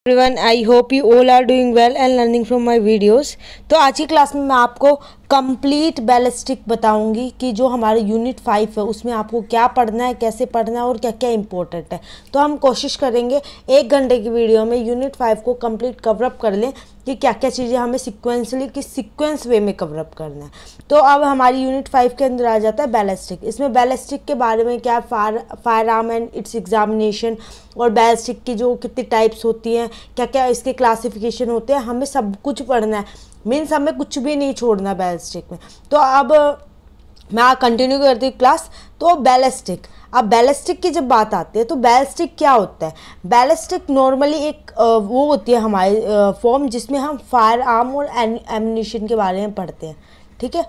Everyone, I hope you all are doing well and learning from my videos. तो आज की class में मैं आपको कंप्लीट बैलिस्टिक बताऊंगी कि जो हमारे यूनिट 5 है उसमें आपको क्या पढ़ना है, कैसे पढ़ना है और क्या क्या इंपॉर्टेंट है। तो हम कोशिश करेंगे 1 घंटे की वीडियो में यूनिट 5 को कंप्लीट कवरअप कर लें कि क्या क्या चीज़ें हमें सिक्वेंसली किस सीक्वेंस वे में कवरअप करना है। तो अब हमारी यूनिट 5 के अंदर आ जाता है बैलिस्टिक। इसमें बैलिस्टिक के बारे में क्या fire arm and it's examination और बैलिस्टिक की जो कितनी टाइप्स होती हैं, क्या क्या इसके क्लासिफिकेशन होते हैं, हमें सब कुछ पढ़ना है। मीन्स हमें कुछ भी नहीं छोड़ना बैलिस्टिक में। तो अब मैं कंटिन्यू करती हूँ क्लास। तो बैलिस्टिक, अब बैलिस्टिक की जब बात आती है तो बैलिस्टिक क्या होता है। बैलिस्टिक नॉर्मली एक वो होती है हमारी फॉर्म जिसमें हम फायर आर्म और एम्यूनिशन के बारे में पढ़ते हैं। ठीक है,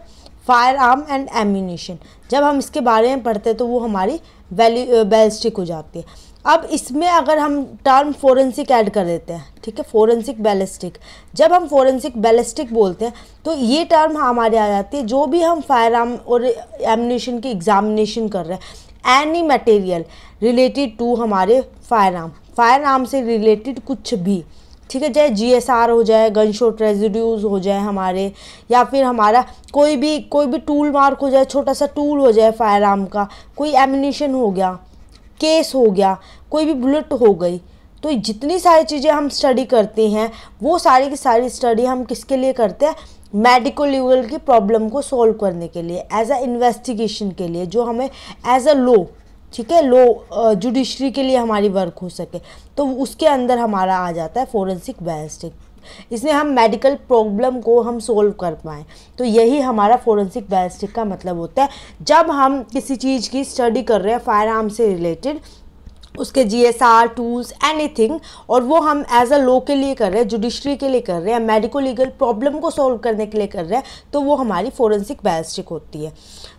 फायर आर्म एंड एम्यूनिशन जब हम इसके बारे में पढ़ते हैं तो वो हमारी बैलिस्टिक हो जाती है। अब इसमें अगर हम टर्म फोरेंसिक ऐड कर देते हैं, ठीक है, फोरेंसिक बैलिस्टिक, जब हम फोरेंसिक बैलिस्टिक बोलते हैं तो ये टर्म हमारे आ जाती है जो भी हम फायर आर्म और एम्यूनिशन की एग्जामिनेशन कर रहे हैं, एनी मटेरियल रिलेटेड टू हमारे फायर आर्म से रिलेटेड कुछ भी, ठीक है, चाहे GSR हो जाए, गन शॉट रेजिड्यूज हो जाए हमारे, या फिर हमारा कोई भी टूल मार्क हो जाए, छोटा सा टूल हो जाए फायर आर्म का, कोई एम्यूनिशन हो गया, केस हो गया, कोई भी बुलेट हो गई। तो जितनी सारी चीज़ें हम स्टडी करते हैं वो सारी की सारी स्टडी हम किसके लिए करते हैं, मेडिको लीगल की प्रॉब्लम को सॉल्व करने के लिए, एज अ इन्वेस्टिगेशन के लिए, जो हमें एज अ लॉ, ठीक है, लॉ जुडिशरी के लिए हमारी वर्क हो सके। तो उसके अंदर हमारा आ जाता है फोरेंसिक बैलिस्टिक। इसमें हम मेडिकल प्रॉब्लम को हम सोल्व कर पाएँ, तो यही हमारा फोरेंसिक बैलिस्टिक का मतलब होता है। जब हम किसी चीज़ की स्टडी कर रहे हैं फायर आर्म से रिलेटेड, उसके GSR टूल्स एनीथिंग, और वो हम एज अ लॉ के लिए कर रहे हैं, जुडिशरी के लिए कर रहे हैं, मेडिको लीगल प्रॉब्लम को सॉल्व करने के लिए कर रहे हैं, तो वो हमारी फोरेंसिक बैलिस्टिक होती है।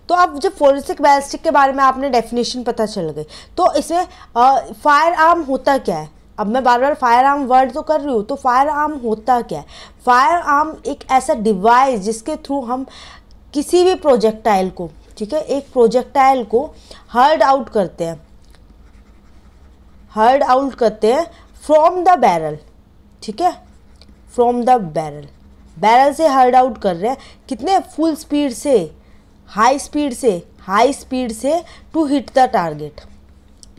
तो अब जब फोरेंसिक बैलिस्टिक के बारे में आपने डेफिनेशन पता चल गई, तो इसमें फायर आर्म होता क्या है। अब मैं बार बार फायर आर्म वर्ड तो कर रही हूँ, तो फायर आर्म होता क्या है। फायर आर्म एक ऐसा डिवाइस जिसके थ्रू हम किसी भी प्रोजेक्टाइल को, ठीक है, एक प्रोजेक्टाइल को हर्ड आउट करते हैं फ्रॉम द बैरल, ठीक है, फ्रॉम द बैरल से हर्ड आउट कर रहे हैं, कितने, फुल स्पीड से, हाई स्पीड से टू हिट द टारगेट,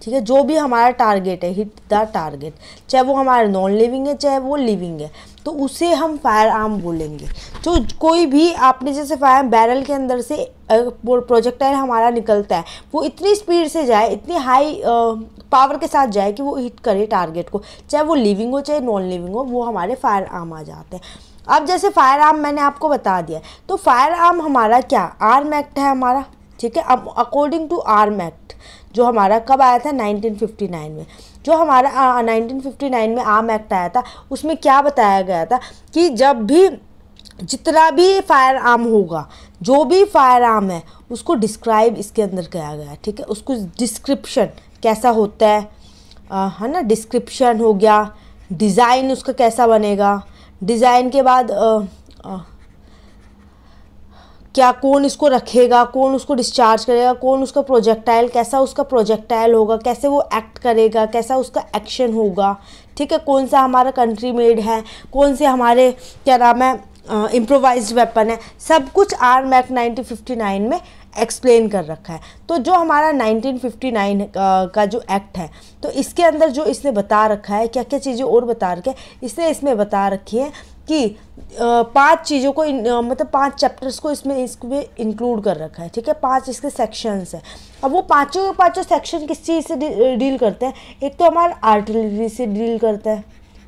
ठीक है, जो भी हमारा टारगेट है, हिट द टारगेट, चाहे वो हमारा नॉन लिविंग है चाहे वो लिविंग है, तो उसे हम फायर आर्म बोलेंगे। तो कोई भी आपने जैसे फायर बैरल के अंदर से प्रोजेक्टाइल हमारा निकलता है, वो इतनी स्पीड से जाए, इतनी हाई पावर के साथ जाए कि वो हिट करे टारगेट को, चाहे वो लिविंग हो चाहे नॉन लिविंग हो, वो हमारे फायर आर्म आ जाते हैं। अब जैसे फायर आर्म मैंने आपको बता दिया, तो फायर आर्म हमारा क्या, आर्म एक्ट है हमारा, ठीक है। अब अकॉर्डिंग टू आर्म एक्ट जो हमारा कब आया था, 1959 में, जो हमारा 1959 में आर्म एक्ट आया था, उसमें क्या बताया गया था कि जब भी जितना भी फायर आर्म होगा, जो भी फायर आर्म है, उसको डिस्क्राइब इसके अंदर किया गया है, ठीक है, उसको डिस्क्रिप्शन कैसा होता है ना, डिस्क्रिप्शन हो गया, डिज़ाइन उसका कैसा बनेगा, डिज़ाइन के बाद क्या, कौन इसको रखेगा, कौन उसको डिस्चार्ज करेगा, कौन उसका प्रोजेक्टाइल, कैसा उसका प्रोजेक्टाइल होगा, कैसे वो एक्ट करेगा, कैसा उसका एक्शन होगा, ठीक है, कौन सा हमारा कंट्री मेड है, कौन से हमारे क्या नाम है इम्प्रोवाइज्ड वेपन है, सब कुछ आर्म एक्ट 1959 में एक्सप्लेन कर रखा है। तो जो हमारा 1959 का जो एक्ट है, तो इसके अंदर जो इसने बता रखा है, क्या क्या चीज़ें और बता रखे हैं, इसमें बता रखी है कि 5 चीज़ों को मतलब 5 चैप्टर्स को इसमें इंक्लूड कर रखा है, ठीक है, 5 इसके सेक्शंस हैं। अब वो पाँचों सेक्शन किस चीज़ से डील करते हैं, एक तो हमारा आर्टिलरी से डील करता है,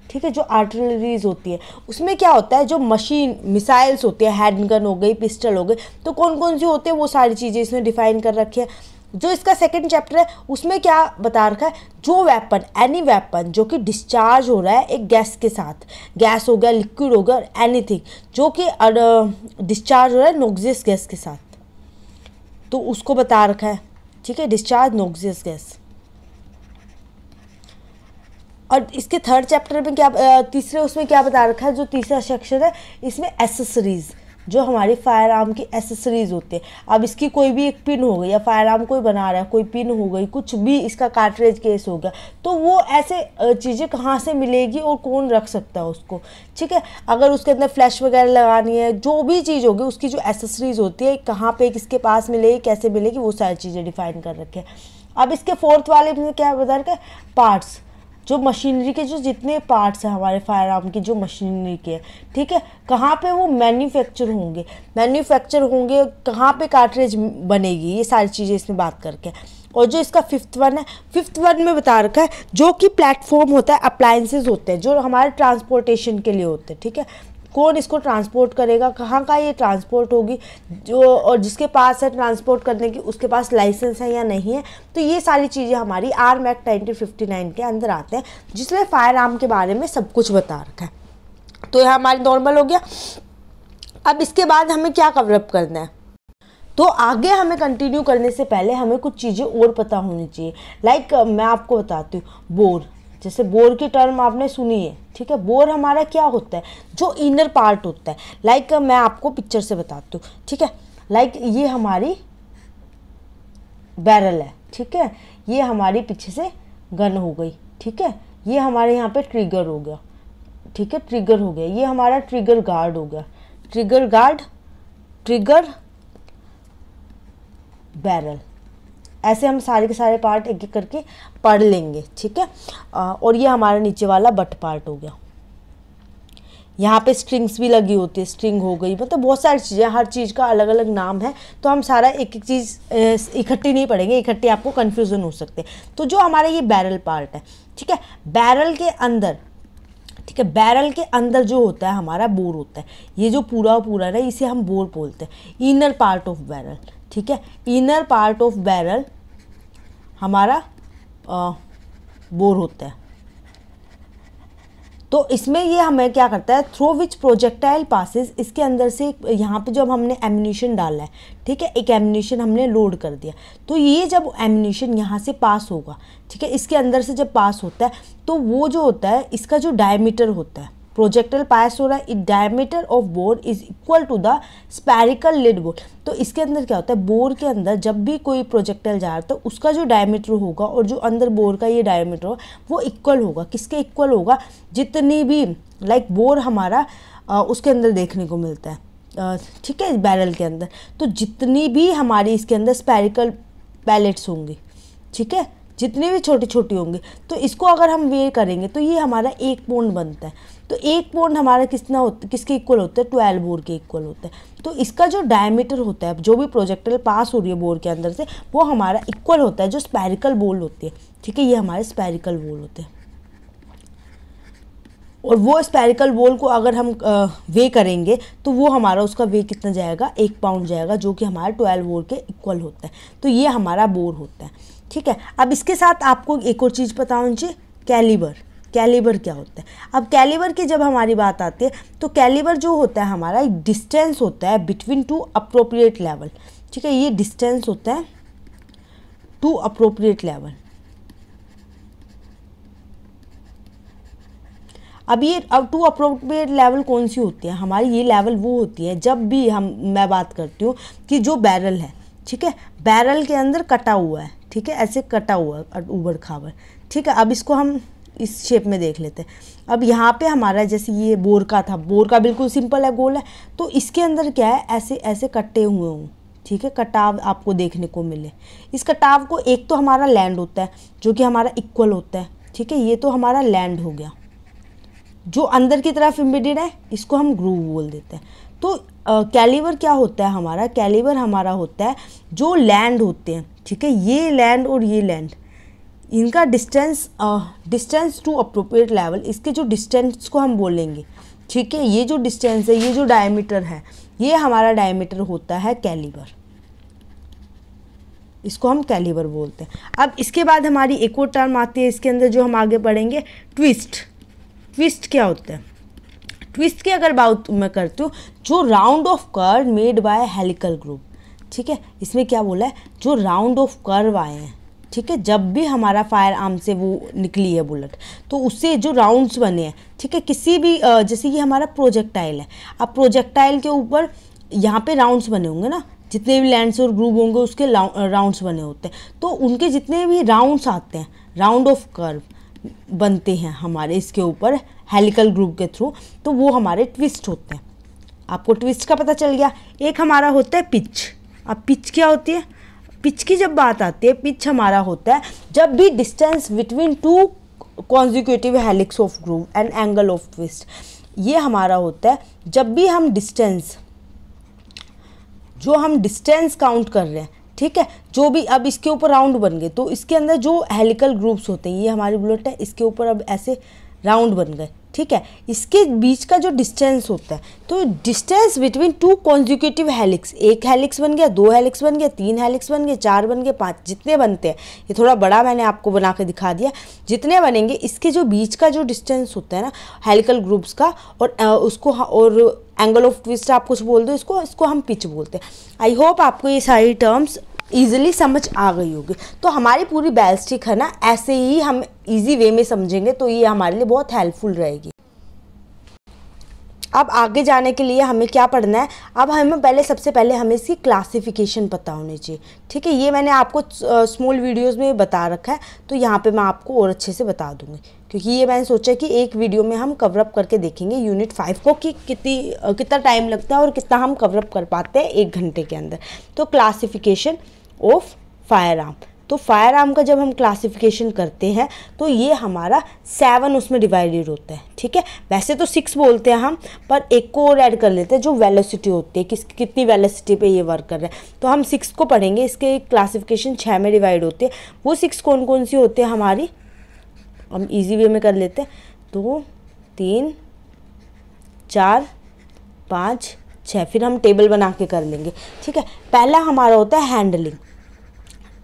ठीक है, जो आर्टिलरीज होती है उसमें क्या होता है, जो मशीन मिसाइल्स होती है, हैंड गन हो गई, पिस्टल हो गई, तो कौन कौन सी होती है वो सारी चीज़ें इसमें डिफाइन कर रखी है। जो इसका सेकंड चैप्टर है उसमें क्या बता रखा है, जो वेपन, एनी वेपन जो कि डिस्चार्ज हो रहा है एक गैस के साथ, गैस हो गया, लिक्विड हो गया, एनीथिंग जो कि डिस्चार्ज हो रहा है नॉक्सियस गैस के साथ, तो उसको बता रखा है, ठीक है, डिस्चार्ज नॉक्सियस गैस। और इसके थर्ड चैप्टर में क्या, तीसरे उसमें क्या बता रखा है, जो तीसरा सेक्शन है इसमें एसेसरीज, जो हमारी फायर आर्म की एसेसरीज होते हैं। अब इसकी कोई भी एक पिन हो गई, या फायर आर्म कोई बना रहा है, कोई पिन हो गई, कुछ भी इसका कार्ट्रिज केस हो गया, तो वो ऐसे चीज़ें कहाँ से मिलेगी और कौन रख सकता है उसको, ठीक है। अगर उसके अंदर फ्लैश वगैरह लगानी है, जो भी चीज़ होगी उसकी जो एसेसरीज होती है, कहाँ पे किसके पास मिलेगी, कैसे मिलेगी, वो सारी चीज़ें डिफाइन कर रखे हैं। अब इसके फोर्थ वाले में क्या बता रखा है, पार्ट्स, जो मशीनरी के जो जितने पार्ट्स हैं हमारे फायर आर्म की, जो मशीनरी के हैं, ठीक है, कहाँ पे वो मैन्युफैक्चर होंगे, कहाँ पे कार्ट्रिज बनेगी, ये सारी चीज़ें इसमें बात करके। और जो इसका फिफ्थ वन में बता रखा है, जो कि प्लेटफॉर्म होता है, अप्लायंसेस होते हैं जो हमारे ट्रांसपोर्टेशन के लिए होते हैं, ठीक है। कौन इसको ट्रांसपोर्ट करेगा, कहाँ का ये ट्रांसपोर्ट होगी, जो और जिसके पास है ट्रांसपोर्ट करने की, उसके पास लाइसेंस है या नहीं है। तो ये सारी चीज़ें हमारी आर्म एक्ट 1959 के अंदर आते हैं, जिसमें फायर आर्म के बारे में सब कुछ बता रखा है। तो यह हमारी नॉर्मल हो गया। अब इसके बाद हमें क्या कवरअप करना है, तो आगे हमें कंटिन्यू करने से पहले हमें कुछ चीज़ें और पता होनी चाहिए। लाइक मैं आपको बताती हूँ, बोर, जैसे बोर की टर्म आपने सुनी है, ठीक है। बोर हमारा क्या होता है, जो इनर पार्ट होता है। लाइक मैं आपको पिक्चर से बताती हूँ, ठीक है। लाइक ये हमारी बैरल है, ठीक है, ये हमारी पीछे से गन हो गई, ठीक है, ये हमारे यहाँ पे ट्रिगर हो गया, ठीक है, ट्रिगर हो गया, ये हमारा ट्रिगर गार्ड हो गया, ट्रिगर गार्ड, ट्रिगर, बैरल। ऐसे हम सारे के सारे पार्ट एक एक करके पढ़ लेंगे, ठीक है। और ये हमारा नीचे वाला बट पार्ट हो गया। यहाँ पे स्ट्रिंग्स भी लगी होती है, स्ट्रिंग हो गई, मतलब बहुत सारी चीज़ें, हर चीज़ का अलग अलग नाम है। तो हम सारा एक एक चीज़ इकट्ठी नहीं पढ़ेंगे, इकट्ठी आपको कन्फ्यूज़न हो सकते हैं। तो जो हमारा ये बैरल पार्ट है, ठीक है, बैरल के अंदर, ठीक है, बैरल के अंदर जो होता है हमारा बोर होता है। ये जो पूरा है इसे हम बोर बोलते हैं, इनर पार्ट ऑफ बैरल, ठीक है। इनर पार्ट ऑफ बैरल हमारा बोर होता है। तो इसमें ये हमें क्या करता है, थ्रू विच प्रोजेक्टाइल पासिस, इसके अंदर से यहाँ पे जब हमने एम्यूनिशन डाला है, ठीक है, एक एम्यूनिशन हमने लोड कर दिया, तो ये जब एम्यूनिशन यहाँ से पास होगा, ठीक है, इसके अंदर से जब पास होता है, तो वो जो होता है इसका जो डायमीटर होता है, प्रोजेक्टाइल पास हो रहा है, it diameter of bore is equal to the spherical lid bore. तो इसके अंदर क्या होता है, बोर के अंदर जब भी कोई प्रोजेक्टाइल जा रहा है तो उसका जो डायमीटर होगा और जो अंदर बोर का ये डायमीटर होगा वो इक्वल होगा। किसके इक्वल होगा, जितनी भी लाइक बोर हमारा उसके अंदर देखने को मिलता है, ठीक है, बैरल के अंदर, तो जितनी भी हमारी इसके अंदर स्पेरिकल पैलेट्स होंगी, ठीक है, जितनी भी छोटी छोटी होंगी, तो इसको अगर हम वे करेंगे तो ये हमारा एक पौंड बनता है। तो एक पौंड हमारा किसके इक्वल होता है, 12 बोर के इक्वल होता है। तो इसका जो डायमीटर होता है, जो भी प्रोजेक्टाइल पास हो रही है बोर के अंदर से, वो हमारा इक्वल होता है जो स्पेरिकल बोल होती है, ठीक है, ये हमारे स्पेरिकल बोल होते हैं। और वो स्पेरिकल बोल को अगर हम वे करेंगे तो वो हमारा उसका वे कितना जाएगा, 1 पाउंड जाएगा, जो कि हमारा 12 बोर के इक्वल होता है। तो ये हमारा बोर होता है, ठीक है। अब इसके साथ आपको एक और चीज़ पता होनी चाहिए, कैलिबर। कैलिबर क्या होता है, अब कैलिबर की जब हमारी बात आती है तो कैलिबर जो होता है हमारा एक डिस्टेंस होता है बिटवीन टू अप्रोप्रिएट लेवल, ठीक है, ये डिस्टेंस होता है टू अप्रोप्रिएट लेवल। अब ये टू अप्रोप्रिएट लेवल कौन सी होती है हमारी, ये लेवल वो होती है जब भी मैं बात करती हूँ कि जो बैरल है, ठीक है, बैरल के अंदर कटा हुआ है, ठीक है, ऐसे कटा हुआ है ऊबड़ खाबड़, ठीक है। अब इसको हम इस शेप में देख लेते हैं। अब यहाँ पे हमारा जैसे ये बोर का था, बोर का बिल्कुल सिंपल है, गोल है, तो इसके अंदर क्या है, ऐसे ऐसे कटे हुए हों, ठीक है, कटाव आपको देखने को मिले। इस कटाव को एक तो हमारा लैंड होता है जो कि हमारा इक्वल होता है, ठीक है, ये तो हमारा लैंड हो गया। जो अंदर की तरफ एम्बेडेड है इसको हम ग्रूव बोल देते हैं। तो कैलिबर क्या होता है हमारा, कैलिबर हमारा होता है जो लैंड होते हैं, ठीक है, ये लैंड और ये लैंड, इनका डिस्टेंस टू अप्रोप्रिएट लेवल, इसके जो डिस्टेंस को हम बोलेंगे, ठीक है, ये जो डिस्टेंस है, ये जो डायमीटर है, ये हमारा डायमीटर होता है कैलिबर, इसको हम कैलिबर बोलते हैं। अब इसके बाद हमारी एक और टर्म आती है इसके अंदर जो हम आगे पढ़ेंगे, ट्विस्ट। ट्विस्ट क्या होता है, ट्विस्ट की अगर बात मैं करती हूँ, जो round of curve made by helical group, ठीक है, इसमें क्या बोला है, जो राउंड ऑफ कर्व आए हैं, ठीक है, जब भी हमारा फायर आर्म से वो निकली है बुलेट, तो उससे जो राउंड्स बने हैं, ठीक है, किसी भी जैसे ये हमारा प्रोजेक्टाइल है, अब प्रोजेक्टाइल के ऊपर यहाँ पे राउंड्स बने होंगे ना, जितने भी लेंस और ग्रूव होंगे उसके राउंड्स बने होते हैं, तो उनके जितने भी राउंड्स आते हैं, राउंड ऑफ कर्व बनते हैं हमारे इसके ऊपर हेलिकल ग्रूव के थ्रू, तो वो हमारे ट्विस्ट होते हैं। आपको ट्विस्ट का पता चल गया। एक हमारा होता है पिच। अब पिच क्या होती है? पिच की जब बात आती है, पिच हमारा होता है जब भी distance between two consecutive helix of groove and angle of twist, ये हमारा होता है जब भी हम डिस्टेंस, जो हम डिस्टेंस काउंट कर रहे हैं, ठीक है, जो भी अब इसके ऊपर राउंड बन गए तो इसके अंदर जो हेलिकल ग्रूव्स होते हैं, ये हमारी बुलेट है, इसके ऊपर अब ऐसे राउंड बन गए, ठीक है, इसके बीच का जो डिस्टेंस होता है, तो distance between two consecutive helix, एक हेलिक्स बन गया, दो हेलिक्स बन गया, तीन हेलिक्स बन गए, चार बन गए, पांच, जितने बनते हैं, ये थोड़ा बड़ा मैंने आपको बना के दिखा दिया, जितने बनेंगे इसके जो बीच का जो डिस्टेंस होता है ना हेलिकल ग्रुप्स का, और उसको और एंगल ऑफ ट्विस्ट आप कुछ बोल दो, इसको हम पिच बोलते हैं। आई होप आपको ये सारी टर्म्स ईजिली समझ आ गई होगी। तो हमारी पूरी बैलिस्टिक है ना, ऐसे ही हम इजी वे में समझेंगे तो ये हमारे लिए बहुत हेल्पफुल रहेगी। अब आगे जाने के लिए हमें क्या पढ़ना है? अब हमें सबसे पहले हमें इसकी क्लासिफिकेशन पता होनी चाहिए, ठीक है। ये मैंने आपको स्मॉल वीडियोस में बता रखा है, तो यहाँ पे मैं आपको और अच्छे से बता दूँगी, क्योंकि ये मैंने सोचा कि एक वीडियो में हम कवरअप करके देखेंगे यूनिट 5 को कि कितना टाइम लगता है और कितना हम कवरअप कर पाते हैं 1 घंटे के अंदर। तो क्लासिफिकेशन ऑफ फायर आर्म, तो फायर आर्म का जब हम क्लासिफिकेशन करते हैं तो ये हमारा 7 उसमें डिवाइडेड होता है, ठीक है। वैसे तो 6 बोलते हैं हम, पर एक को और ऐड कर लेते हैं जो वेलोसिटी होती है, कितनी वेलोसिटी पे ये वर्क कर रहे हैं, तो हम 6 को पढ़ेंगे। इसके क्लासिफिकेशन 6 में डिवाइड होते हैं। वो 6 कौन कौन सी होते हैं हमारी, हम इजी वे में कर लेते हैं। 2 3 4 5 6, फिर हम टेबल बना के कर लेंगे, ठीक है। पहला हमारा होता है हैंडलिंग,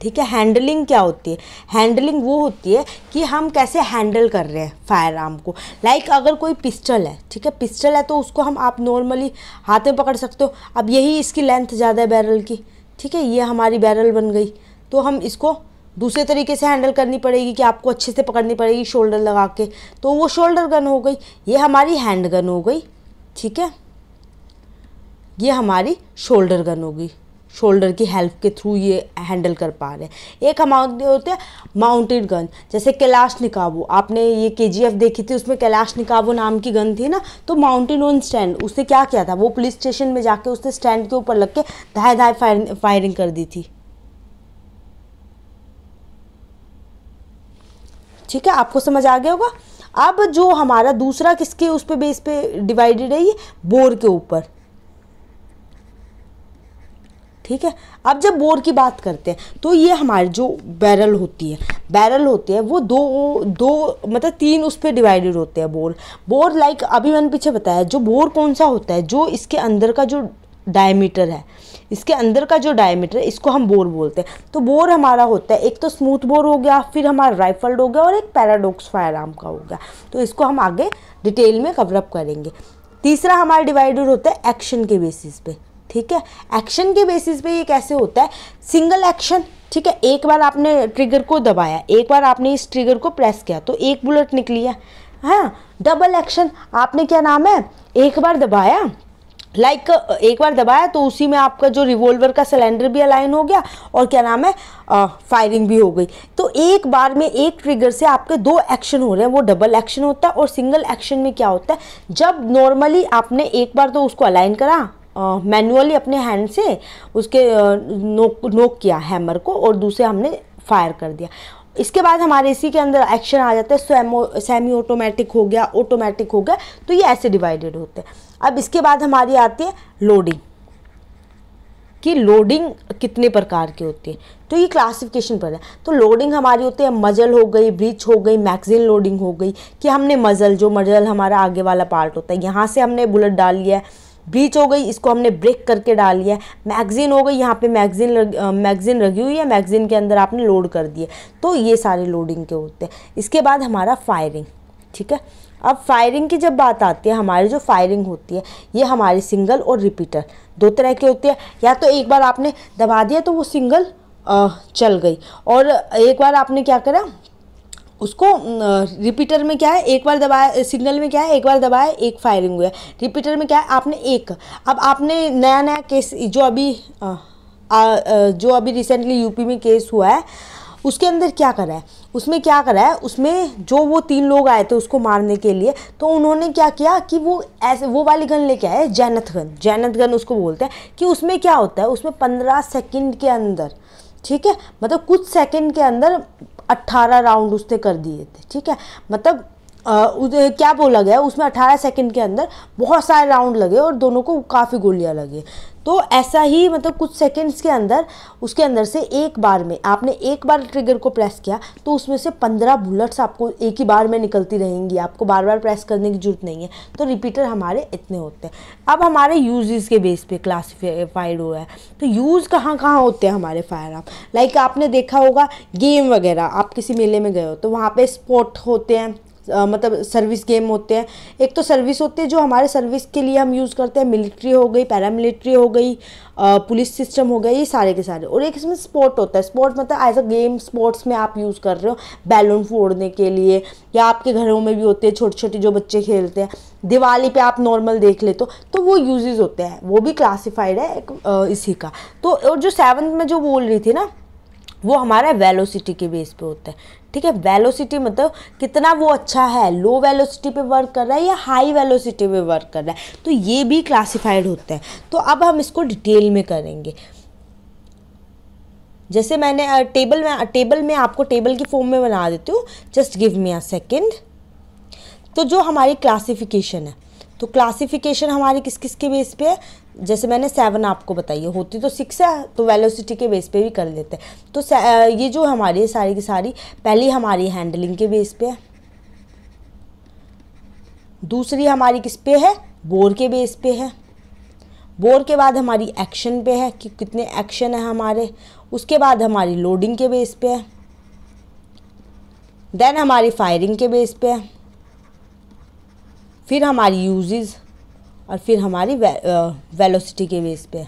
ठीक है। हैंडलिंग क्या होती है? हैंडलिंग वो होती है कि हम कैसे हैंडल कर रहे हैं फायर आर्म को। लाइक अगर कोई पिस्टल है, ठीक है, पिस्टल है तो उसको हम आप नॉर्मली हाथ में पकड़ सकते हो। अब यही इसकी लेंथ ज़्यादा है बैरल की, ठीक है, ये हमारी बैरल बन गई, तो हम इसको दूसरे तरीके से हैंडल करनी पड़ेगी कि आपको अच्छे से पकड़नी पड़ेगी शोल्डर लगा के, तो वो शोल्डर गन हो गई, ये हमारी हैंड गन हो गई, ठीक है, ये हमारी शोल्डर गन होगी, शोल्डर की हेल्प के थ्रू ये हैंडल कर पा रहे हैं। एक हमारे होते हैं माउंटेड गन, जैसे कैलाश निकाबो, आपने ये KGF देखी थी, उसमें कैलाश निकाबो नाम की गन थी ना, तो माउंटेन ऑन स्टैंड, उसने क्या किया था, वो पुलिस स्टेशन में जाके उसने स्टैंड के ऊपर लग के धाए धाए फायरिंग कर दी थी, ठीक है, आपको समझ आ गया होगा। अब जो हमारा दूसरा किसके उस पे बेस पे डिवाइडेड है, ये बोर के ऊपर, ठीक है। अब जब बोर की बात करते हैं तो ये हमारी जो बैरल होती है वो दो मतलब 3 उस पर डिवाइडेड होते हैं बोर लाइक अभी मैंने पीछे बताया, जो बोर कौन सा होता है, जो इसके अंदर का जो डायमीटर है, इसको हम बोर बोलते हैं। तो बोर हमारा होता है, एक तो स्मूथ बोर हो गया, फिर हमारा राइफल्ड हो गया, और एक पैराडॉक्स फायर आर्म का हो गया। तो इसको हम आगे डिटेल में कवरअप करेंगे। तीसरा हमारा डिवाइडेड होता है एक्शन के बेसिस पे, ठीक है। एक्शन के बेसिस पे ये कैसे होता है, सिंगल एक्शन, ठीक है, एक बार आपने ट्रिगर को दबाया, एक बार आपने इस ट्रिगर को प्रेस किया तो एक बुलेट निकली है, हाँ। डबल एक्शन, आपने क्या नाम है, एक बार दबाया, एक बार दबाया तो उसी में आपका जो रिवॉल्वर का सिलेंडर भी अलाइन हो गया, और क्या नाम है, फायरिंग भी हो गई। तो एक बार में एक ट्रिगर से आपके 2 एक्शन हो रहे हैं, वो डबल एक्शन होता है। और सिंगल एक्शन में क्या होता है, जब नॉर्मली आपने एक बार तो उसको अलाइन करा मैनुअली अपने हैंड से, उसके नोक किया हैमर को, और दूसरे हमने फायर कर दिया। इसके बाद हमारे इसी के अंदर एक्शन आ जाता है, सेमी ऑटोमेटिक हो गया, ऑटोमेटिक हो गया, तो ये ऐसे डिवाइडेड होते हैं। अब इसके बाद हमारी आती है लोडिंग, कि लोडिंग कितने प्रकार की होती है, तो ये क्लासिफिकेशन पर है। तो लोडिंग हमारी होती है मजल हो गई, ब्रीच हो गई, मैगजीन लोडिंग हो गई, कि हमने मजल हमारा आगे वाला पार्ट होता है, यहाँ से हमने बुलेट डाल लिया है। ब्रीच हो गई, इसको हमने ब्रेक करके डाल लिया है। मैगजीन हो गई, यहाँ पे मैगजीन लगी हुई है, मैगजीन के अंदर आपने लोड कर दिए, तो ये सारे लोडिंग के होते हैं। इसके बाद हमारा फायरिंग, ठीक है। अब फायरिंग की जब बात आती है, हमारी जो फायरिंग होती है ये हमारी सिंगल और रिपीटर 2 तरह की होती है। या तो एक बार आपने दबा दिया तो वो सिंगल चल गई, और एक बार आपने क्या करा, उसको रिपीटर में क्या है, एक बार दबाया, सिग्नल में क्या है एक बार दबाया एक फायरिंग हुआ है, रिपीटर में क्या है आपने एक। अब आपने नया नया केस जो अभी रिसेंटली यूपी में केस हुआ है उसके अंदर क्या करा है, उसमें क्या करा है, उसमें जो वो 3 लोग आए थे उसको मारने के लिए, तो उन्होंने क्या किया कि वो ऐसे वो वाली गन लेके आए, जैनत गन उसको बोलते हैं, कि उसमें क्या होता है, उसमें 15 सेकंड के अंदर, ठीक है, मतलब कुछ सेकंड के अंदर 18 राउंड उसने कर दिए थे, ठीक है, मतलब क्या बोला गया उसमें 18 सेकंड के अंदर बहुत सारे राउंड लगे और दोनों को काफ़ी गोलियां लगे। तो ऐसा ही मतलब कुछ सेकंड्स के अंदर उसके अंदर से एक बार में आपने एक बार ट्रिगर को प्रेस किया तो उसमें से 15 बुलेट्स आपको एक ही बार में निकलती रहेंगी, आपको बार बार प्रेस करने की जरूरत नहीं है। तो रिपीटर हमारे इतने होते हैं। अब हमारे यूजेस के बेस पे क्लासिफाइड हुआ है, तो यूज़ कहाँ कहाँ होते हैं हमारे फायर आर्म। लाइक आपने देखा होगा गेम वगैरह, आप किसी मेले में गए हो तो वहाँ पे स्पोर्ट होते हैं, मतलब सर्विस गेम होते हैं। एक तो सर्विस होते हैं जो हमारे सर्विस के लिए हम यूज़ करते हैं, मिलिट्री हो गई, पैरामिलिट्री हो गई, पुलिस सिस्टम हो गया, ये सारे के सारे। और एक इसमें स्पोर्ट होता है, स्पोर्ट मतलब एज अ गेम स्पोर्ट्स में आप यूज़ कर रहे हो बैलून फोड़ने के लिए, या आपके घरों में भी होते हैं छोटे छोटे जो बच्चे खेलते हैं, दिवाली पे आप नॉर्मल देख ले तो वो यूजेस होते हैं, वो भी क्लासिफाइड है एक इसी का। तो और जो 7th में जो बोल रही थी ना वो हमारा वेलोसिटी के बेस पे होता है, ठीक है। वेलोसिटी मतलब कितना वो अच्छा है, लो वेलोसिटी पे वर्क कर रहा है या हाई वेलोसिटी पे वर्क कर रहा है, तो ये भी क्लासिफाइड होता है। तो अब हम इसको डिटेल में करेंगे। जैसे मैंने टेबल में आपको टेबल की फॉर्म में बना देती हूँ, just give me a second. तो जो हमारी क्लासिफिकेशन है, तो क्लासिफिकेशन हमारी किस किस के बेस पे है, जैसे मैंने 7 आपको बताई, होती तो 6 है, तो वेलोसिटी के बेस पे भी कर लेते हैं। तो ये जो हमारी सारी की सारी पहली हमारी हैंडलिंग के बेस पे है, दूसरी हमारी किस पे है, बोर के बेस पे है, बोर के बाद हमारी एक्शन पे है कि कितने एक्शन है हमारे, उसके बाद हमारी लोडिंग के बेस पे है, देन हमारी फायरिंग के बेस पे है, फिर हमारी यूजेस और फिर हमारी वेलोसिटी के बेस पे है।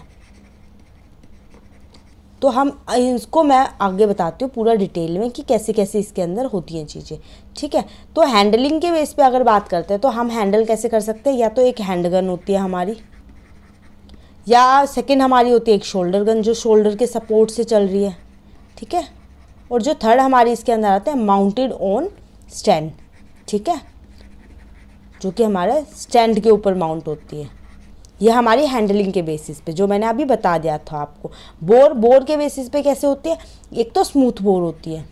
तो हम इसको मैं आगे बताती हूँ पूरा डिटेल में कि कैसे कैसे इसके अंदर होती हैं चीज़ें, ठीक है। तो हैंडलिंग के बेस पे अगर बात करते हैं तो हम हैंडल कैसे कर सकते हैं, या तो एक हैंड गन होती है हमारी, या सेकंड हमारी होती है एक शोल्डर गन जो शोल्डर के सपोर्ट से चल रही है, ठीक है। और जो थर्ड हमारी इसके अंदर आते हैं माउंटेड ऑन स्टैंड, ठीक है, जो कि हमारे स्टैंड के ऊपर माउंट होती है। ये हमारी हैंडलिंग के बेसिस पे जो मैंने अभी बता दिया था आपको। बोर के बेसिस पे कैसे होती है, एक तो स्मूथ बोर होती है,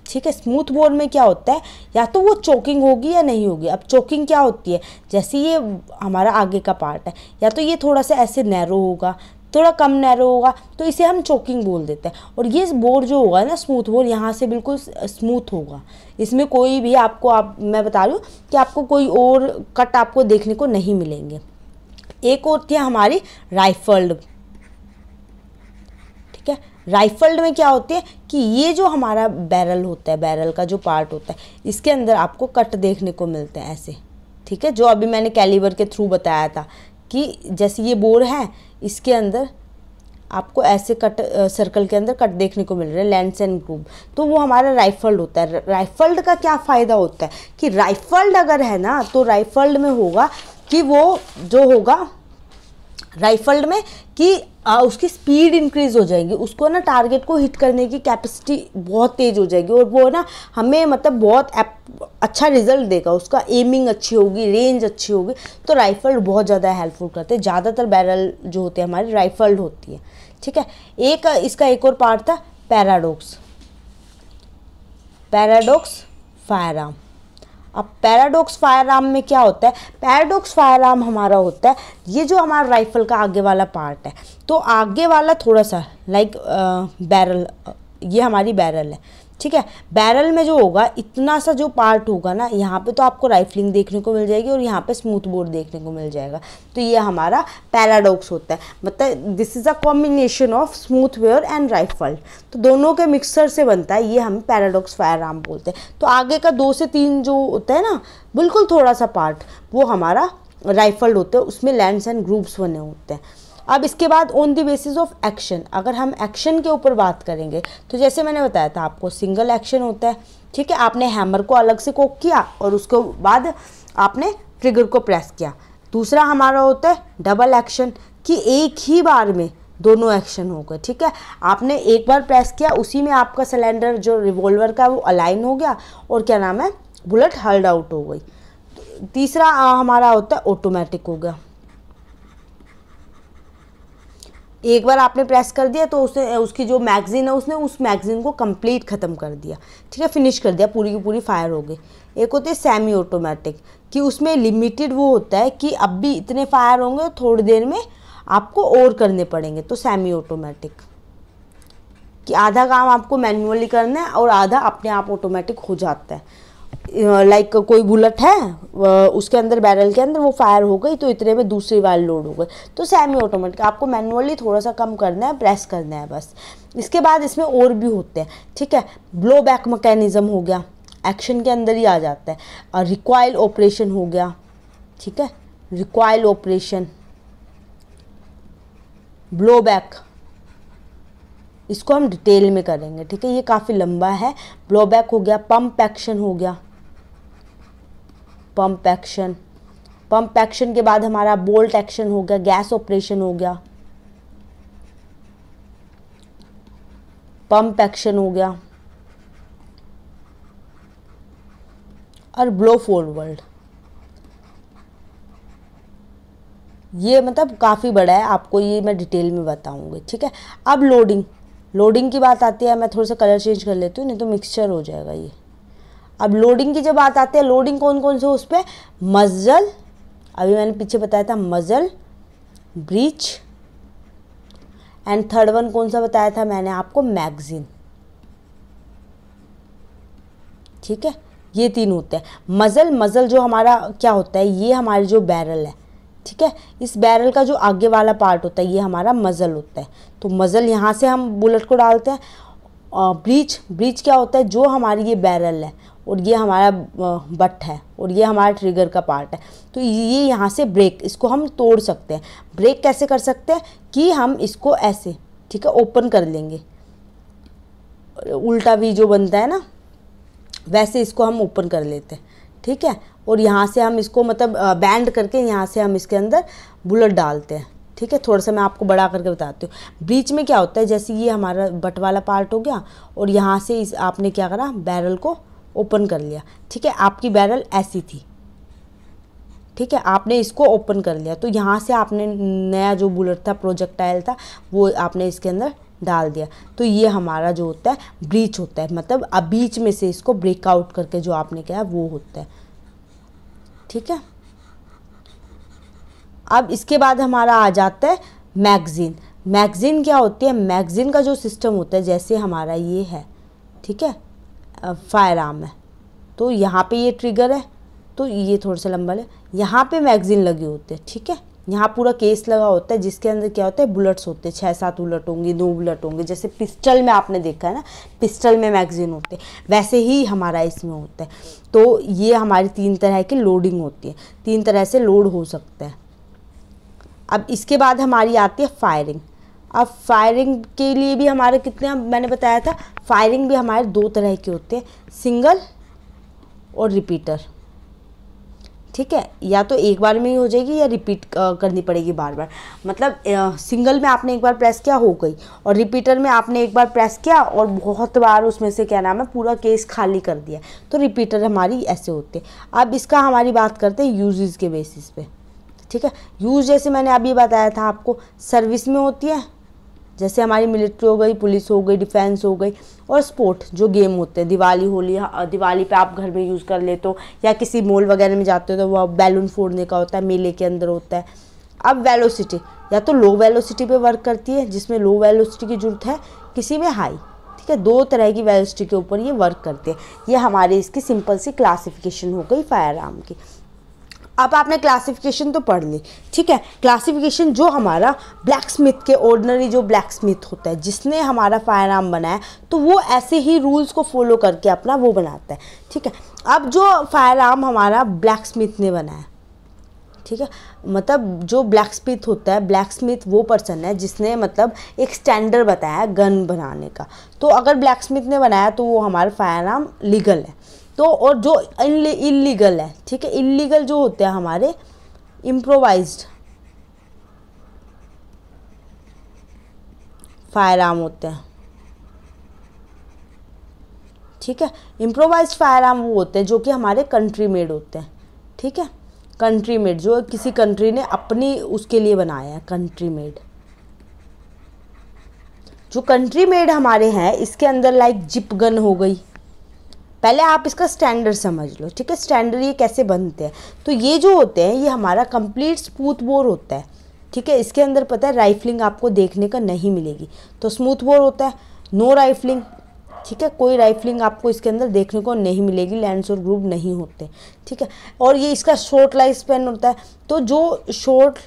ठीक है। स्मूथ बोर में क्या होता है, या तो वो चोकिंग होगी या नहीं होगी। अब चोकिंग क्या होती है, जैसे ये हमारा आगे का पार्ट है, या तो ये थोड़ा सा ऐसे नैरो होगा, थोड़ा कम नैरो होगा, तो इसे हम चोकिंग बोल देते हैं। और ये बोर जो होगा ना, स्मूथ बोर, यहाँ से बिल्कुल स्मूथ होगा, इसमें कोई भी मैं बता रही हूँ कि आपको कोई और कट आपको देखने को नहीं मिलेंगे। एक होती है हमारी राइफल्ड, ठीक है। राइफल्ड में क्या होती है कि ये जो हमारा बैरल होता है, बैरल का जो पार्ट होता है, इसके अंदर आपको कट देखने को मिलते हैं ऐसे, ठीक है, जो अभी मैंने कैलिबर के थ्रू बताया था कि जैसे ये बोर है, इसके अंदर आपको ऐसे कट सर्कल के अंदर कट देखने को मिल रहे हैं, लेंस एंड ग्रूव। तो वो हमारा राइफल्ड होता है। राइफल्ड का क्या फ़ायदा होता है कि राइफल्ड अगर है ना, तो राइफल्ड में होगा कि वो जो होगा राइफल्ड में कि उसकी स्पीड इंक्रीज़ हो जाएगी, उसको ना टारगेट को हिट करने की कैपेसिटी बहुत तेज़ हो जाएगी, और वो ना हमें मतलब बहुत अच्छा रिजल्ट देगा, उसका एमिंग अच्छी होगी, रेंज अच्छी होगी। तो राइफल्ड बहुत ज़्यादा हेल्पफुल करते हैं। ज़्यादातर बैरल जो होते हैं हमारी राइफल्ड होती है, ठीक है। एक इसका एक और पार्ट था पैराडॉक्स फायर आर्म। अब पैराडॉक्स फायर आर्म में क्या होता है, पैराडॉक्स फायर आर्म हमारा होता है ये जो हमारा राइफल का आगे वाला पार्ट है, तो आगे वाला थोड़ा सा लाइक बैरल, ये हमारी बैरल है, ठीक है। बैरल में जो होगा इतना सा जो पार्ट होगा ना, यहाँ पे तो आपको राइफलिंग देखने को मिल जाएगी और यहाँ पे स्मूथ बोर देखने को मिल जाएगा। तो ये हमारा पैराडॉक्स होता है, मतलब this is a combination of smooth where and rifle, तो दोनों के मिक्सर से बनता है, ये हम पैराडॉक्स फायर आर्म बोलते हैं। तो आगे का 2 से 3 जो होता है ना, बिल्कुल थोड़ा सा पार्ट, वो हमारा राइफल होता है, उसमें लैंड्स एंड ग्रूव्स बने होते हैं। अब इसके बाद on the basis of action, अगर हम एक्शन के ऊपर बात करेंगे तो जैसे मैंने बताया था आपको सिंगल एक्शन होता है, ठीक है, आपने हैमर को अलग से कोक किया और उसके बाद आपने ट्रिगर को प्रेस किया। दूसरा हमारा होता है डबल एक्शन, कि एक ही बार में दोनों एक्शन हो गए, ठीक है, आपने एक बार प्रेस किया, उसी में आपका सिलेंडर जो रिवॉल्वर का वो अलाइन हो गया और क्या नाम है, बुलेट हर्ड आउट हो गई। तीसरा हमारा होता है ऑटोमेटिक हो गया, एक बार आपने प्रेस कर दिया तो उसने उसकी जो मैगज़ीन है उसने उस मैगज़ीन को कंप्लीट ख़त्म कर दिया, ठीक है, फिनिश कर दिया, पूरी की पूरी फायर हो गई। एक होती है सेमी ऑटोमेटिक, कि उसमें लिमिटेड वो होता है कि अब भी इतने फायर होंगे, थोड़ी देर में आपको और करने पड़ेंगे, तो सेमी ऑटोमेटिक, कि आधा काम आपको मैन्युअली करना है और आधा अपने आप ऑटोमेटिक हो जाता है। लाइक कोई बुलेट है, उसके अंदर बैरल के अंदर वो फायर हो गई तो इतने में दूसरी वार लोड हो गई, तो सेमी ऑटोमेटिक, आपको मैनुअली थोड़ा सा कम करना है, प्रेस करना है बस। इसके बाद इसमें और भी होते हैं, ठीक है, ब्लो बैक मैकेनिज्म हो गया, एक्शन के अंदर ही आ जाता है, और रिकॉइल ऑपरेशन हो गया, ठीक है, रिकॉइल ऑपरेशन, ब्लो बैक, इसको हम डिटेल में करेंगे, ठीक है, ये काफ़ी लंबा है। ब्लो बैक हो गया, पंप एक्शन हो गया, पंप एक्शन, पंप एक्शन के बाद हमारा बोल्ट एक्शन हो गया, गैस ऑपरेशन हो गया, पंप एक्शन हो गया, और ब्लो फॉरवर्ड। ये मतलब काफ़ी बड़ा है, आपको ये मैं डिटेल में बताऊंगी, ठीक है। अब लोडिंग, लोडिंग की बात आती है, मैं थोड़ा सा कलर चेंज कर लेती हूँ नहीं तो मिक्सचर हो जाएगा ये। अब लोडिंग की जब बात आती है, लोडिंग कौन कौन से उस पर, मजल, अभी मैंने पीछे बताया था मजल, ब्रीच, एंड थर्ड वन कौन सा बताया था मैंने आपको, मैगजीन, ठीक है, ये तीन होते हैं। मजल, मजल जो हमारा क्या होता है, ये हमारी जो बैरल है, ठीक है, इस बैरल का जो आगे वाला पार्ट होता है ये हमारा मजल होता है, तो मजल यहाँ से हम बुलेट को डालते हैं। ब्रीच, ब्रीच क्या होता है, जो हमारी ये बैरल है और ये हमारा बट है और ये हमारा ट्रिगर का पार्ट है, तो ये यहाँ से ब्रेक, इसको हम तोड़ सकते हैं। ब्रेक कैसे कर सकते हैं, कि हम इसको ऐसे, ठीक है, ओपन कर लेंगे, उल्टा वी जो बनता है ना वैसे इसको हम ओपन कर लेते हैं, ठीक है, और यहाँ से हम इसको मतलब बैंड करके यहाँ से हम इसके अंदर बुलेट डालते हैं, ठीक है। थोड़ा सा मैं आपको बड़ा करके बताती हूँ। ब्रीच में क्या होता है, जैसे ये हमारा बट वाला पार्ट हो गया और यहाँ से इस आपने क्या करा, बैरल को ओपन कर लिया, ठीक है, आपकी बैरल ऐसी थी, ठीक है, आपने इसको ओपन कर लिया, तो यहाँ से आपने नया जो बुलेट था, प्रोजेक्टाइल था, वो आपने इसके अंदर डाल दिया, तो ये हमारा जो होता है ब्रीच होता है, मतलब अब बीच में से इसको ब्रेकआउट करके जो आपने किया वो होता है, ठीक है। अब इसके बाद हमारा आ जाता है मैगजीन। मैगजीन क्या होती है, मैगजीन का जो सिस्टम होता है, जैसे हमारा ये है, ठीक है, फायर आर्म है, तो यहाँ पे ये ट्रिगर है, तो ये थोड़ा सा लंबा है, यहाँ पे मैगजीन लगी होती है, ठीक है, यहाँ पूरा केस लगा होता है जिसके अंदर क्या होता है, बुलेट्स होते हैं, 6-7 बुलेट होंगे, 2 बुलेट होंगे, जैसे पिस्टल में आपने देखा है ना, पिस्टल में मैगजीन होते हैं, वैसे ही हमारा इसमें होता है। तो ये हमारी 3 तरह की लोडिंग होती है, 3 तरह से लोड हो सकता है। अब इसके बाद हमारी आती है फायरिंग। अब फायरिंग के लिए भी हमारे कितने, मैंने बताया था फायरिंग भी हमारे 2 तरह के होते हैं, सिंगल और रिपीटर, ठीक है, या तो एक बार में ही हो जाएगी या रिपीट करनी पड़ेगी बार बार। मतलब सिंगल में आपने एक बार प्रेस किया हो गई, और रिपीटर में आपने एक बार प्रेस किया और बहुत बार उसमें से क्या नाम है पूरा केस खाली कर दिया, तो रिपीटर हमारी ऐसे होते हैं। अब इसका हमारी बात करते हैं यूजेस के बेसिस पे, ठीक है। यूज जैसे मैंने अभी बताया था आपको, सर्विस में होती है, जैसे हमारी मिलिट्री हो गई, पुलिस हो गई, डिफेंस हो गई, और स्पोर्ट जो गेम होते हैं, दिवाली होली, दिवाली पे आप घर में यूज़ कर लेते हो या किसी मॉल वगैरह में जाते हो तो वो बैलून फोड़ने का होता है, मेले के अंदर होता है। अब वेलोसिटी, या तो लो वेलोसिटी पे वर्क करती है जिसमें लो वेलोसिटी की जरूरत है, किसी में हाई, ठीक है, 2 तरह की वेलोसिटी के ऊपर ये वर्क करते हैं। ये हमारी इसकी सिंपल सी क्लासिफिकेशन हो गई फायर आर्म की। अब आपने क्लासिफिकेशन तो पढ़ ली, ठीक है। क्लासिफिकेशन जो हमारा ब्लैक स्मिथ के, ऑर्डिनरी जो ब्लैक स्मिथ होता है जिसने हमारा फायर आर्म बनाया, तो वो ऐसे ही रूल्स को फॉलो करके अपना वो बनाता है, ठीक है। अब जो फायर आर्म हमारा ब्लैक स्मिथ ने बनाया, ठीक है। मतलब जो ब्लैक स्मिथ होता है, ब्लैक स्मिथ वो पर्सन है जिसने मतलब एक स्टैंडर्ड बताया गन बनाने का। तो अगर ब्लैक स्मिथ ने बनाया तो वो हमारा फायर आर्म लीगल है। तो और जो इलीगल है, ठीक है, इलीगल जो होते हैं हमारे इम्प्रोवाइज्ड फायर आर्म होते हैं, ठीक है। इम्प्रोवाइज्ड फायर आर्म वो होते हैं जो कि हमारे कंट्री मेड होते हैं, ठीक है। कंट्री मेड जो किसी कंट्री ने अपनी उसके लिए बनाया है, कंट्री मेड। जो कंट्री मेड हमारे हैं इसके अंदर लाइक जिप गन हो गई। पहले आप इसका स्टैंडर्ड समझ लो, ठीक है, स्टैंडर्ड ये कैसे बनते हैं। तो ये जो होते हैं ये हमारा कंप्लीट स्मूथ बोर होता है, ठीक है। इसके अंदर पता है राइफलिंग आपको देखने का नहीं मिलेगी। तो स्मूथ बोर होता है, नो राइफलिंग, ठीक है, कोई राइफलिंग आपको इसके अंदर देखने को नहीं मिलेगी, लैंड्स और ग्रुप नहीं होते, ठीक है। और ये इसका शॉर्ट लाइफ स्पैन होता है। तो जो शॉर्ट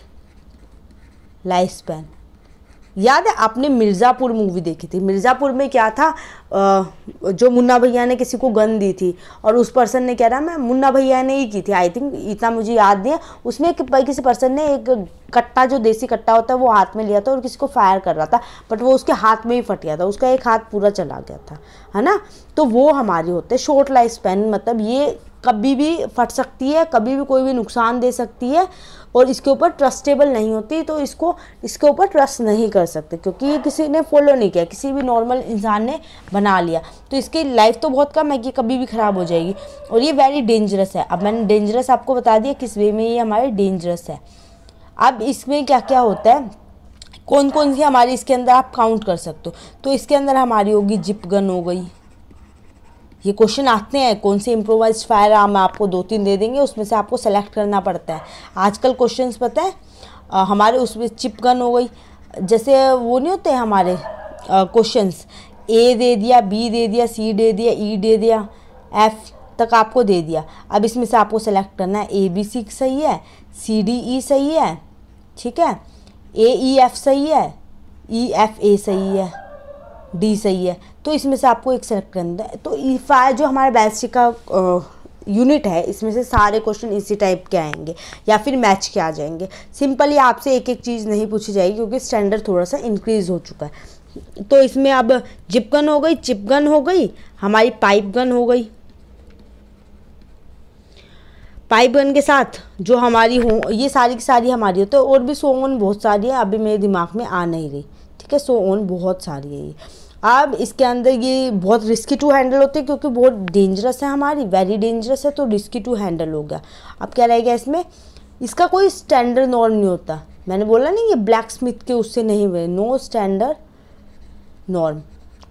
लाइफ स्पैन, याद है आपने मिर्ज़ापुर मूवी देखी थी, मिर्ज़ापुर में क्या था, जो मुन्ना भैया ने किसी को गन दी थी और उस पर्सन ने कह रहा मैं मुन्ना भैया ने ही की थी, आई थिंक, इतना मुझे याद नहीं है। उसमें किसी पर्सन ने एक कट्टा, जो देसी कट्टा होता है, वो हाथ में लिया था और किसी को फायर कर रहा था, बट वो उसके हाथ में ही फट गया था, उसका एक हाथ पूरा चला गया था, है ना। तो वो हमारी होते हैं शॉर्ट लाइफ स्पैन। मतलब ये कभी भी फट सकती है, कभी भी कोई भी नुकसान दे सकती है और इसके ऊपर ट्रस्टेबल नहीं होती। तो इसके ऊपर ट्रस्ट नहीं कर सकते क्योंकि ये किसी ने फॉलो नहीं किया, किसी भी नॉर्मल इंसान ने बना लिया। तो इसकी लाइफ तो बहुत कम है कि कभी भी ख़राब हो जाएगी और ये वेरी डेंजरस है। अब मैंने डेंजरस आपको बता दिया किस वे में ये हमारे डेंजरस है। अब इसमें क्या क्या होता है, कौन कौन सी हमारी इसके अंदर आप काउंट कर सकते हो। तो इसके अंदर हमारी होगी जिप गन हो गई। ये क्वेश्चन आते हैं कौन से इम्प्रोवाइज्ड फायर आर्म, आपको 2-3 दे देंगे, उसमें से आपको सेलेक्ट करना पड़ता है। आजकल क्वेश्चंस पता है हमारे उसमें चिप गन हो गई, जैसे वो नहीं होते हमारे क्वेश्चंस, ए दे दिया, बी दे दिया, सी दे दिया, ई दे दिया, एफ तक आपको दे दिया। अब इसमें से आपको सेलेक्ट करना है ए बी सी सही है, सी डी ई सही है, ठीक है, ए ई एफ सही है, ई एफ ए सही है, डी सही है। तो इसमें से आपको एक सेलेक्ट करना है। तो ई फायर जो हमारा बैलिस्टिक का यूनिट है, इसमें से सारे क्वेश्चन इसी टाइप के आएंगे या फिर मैच के आ जाएंगे। सिंपली आपसे एक एक चीज़ नहीं पूछी जाएगी क्योंकि स्टैंडर्ड थोड़ा सा इंक्रीज हो चुका है। तो इसमें अब जिप गन हो गई, चिप गन हो गई, हमारी पाइप गन हो गई। पाइप गन के साथ जो हमारी हो, ये सारी की सारी हमारी होती है। और भी सो ऑन बहुत सारी है, अभी मेरे दिमाग में आ नहीं रही, ठीक है। सो ऑन बहुत सारी है ये। अब इसके अंदर ये बहुत रिस्की टू हैंडल होते हैं क्योंकि बहुत डेंजरस है, हमारी वेरी डेंजरस है, तो रिस्की टू हैंडल हो गया। अब क्या रहेगा इसमें, इसका कोई स्टैंडर्ड नॉर्म नहीं होता। मैंने बोला नहीं, ये ब्लैक स्मिथ के उससे नहीं हुए, नो स्टैंडर्ड नॉर्म,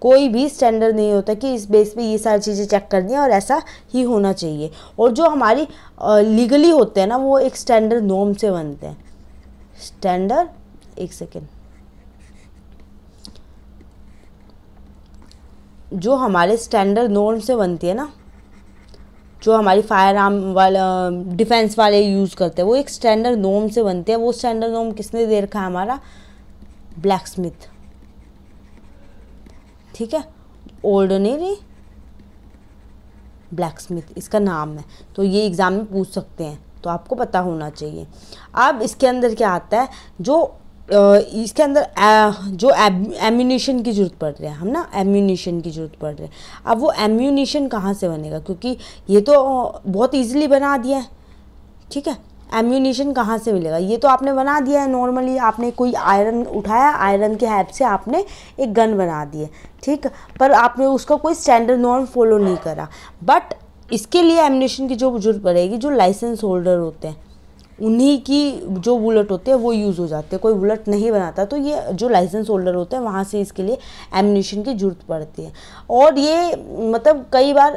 कोई भी स्टैंडर्ड नहीं होता कि इस बेस पे ये सारी चीज़ें चेक करनी है और ऐसा ही होना चाहिए। और जो हमारी लीगली होते हैं ना, वो एक स्टैंडर्ड नॉर्म से बनते हैं। स्टैंडर्ड, एक सेकेंड, जो हमारे स्टैंडर्ड नॉर्म से बनती है ना, जो हमारी फायर आर्म वाला डिफेंस वाले यूज़ करते हैं, वो एक स्टैंडर्ड नॉर्म से बनते हैं। वो स्टैंडर्ड नॉर्म किसने दे रखा है, हमारा ब्लैक स्मिथ, ठीक है। ऑर्डिनरी ब्लैक स्मिथ इसका नाम है। तो ये एग्ज़ाम में पूछ सकते हैं, तो आपको पता होना चाहिए। अब इसके अंदर क्या आता है, जो इसके अंदर जो एम्यूनिशन की ज़रूरत पड़ रही है, हम ना एम्यूनिशन की ज़रूरत पड़ रही है। अब वो एम्यूनिशन कहाँ से बनेगा, क्योंकि ये तो बहुत इजीली बना दिया है, ठीक है। एम्यूनिशन कहाँ से मिलेगा, ये तो आपने बना दिया है नॉर्मली, आपने कोई आयरन उठाया, आयरन के हेल्प से आपने एक गन बना दी है, ठीक। पर आपने उसका कोई स्टैंडर्ड नॉर्म फॉलो नहीं करा। बट इसके लिए एम्यूनिशन की जो जरूरत पड़ेगी, जो लाइसेंस होल्डर होते हैं उन्हीं की जो बुलेट होते हैं वो यूज़ हो जाते हैं। कोई बुलेट नहीं बनाता, तो ये जो लाइसेंस होल्डर होते हैं वहाँ से इसके लिए एम्यूनिशन की ज़रूरत पड़ती है। और ये मतलब कई बार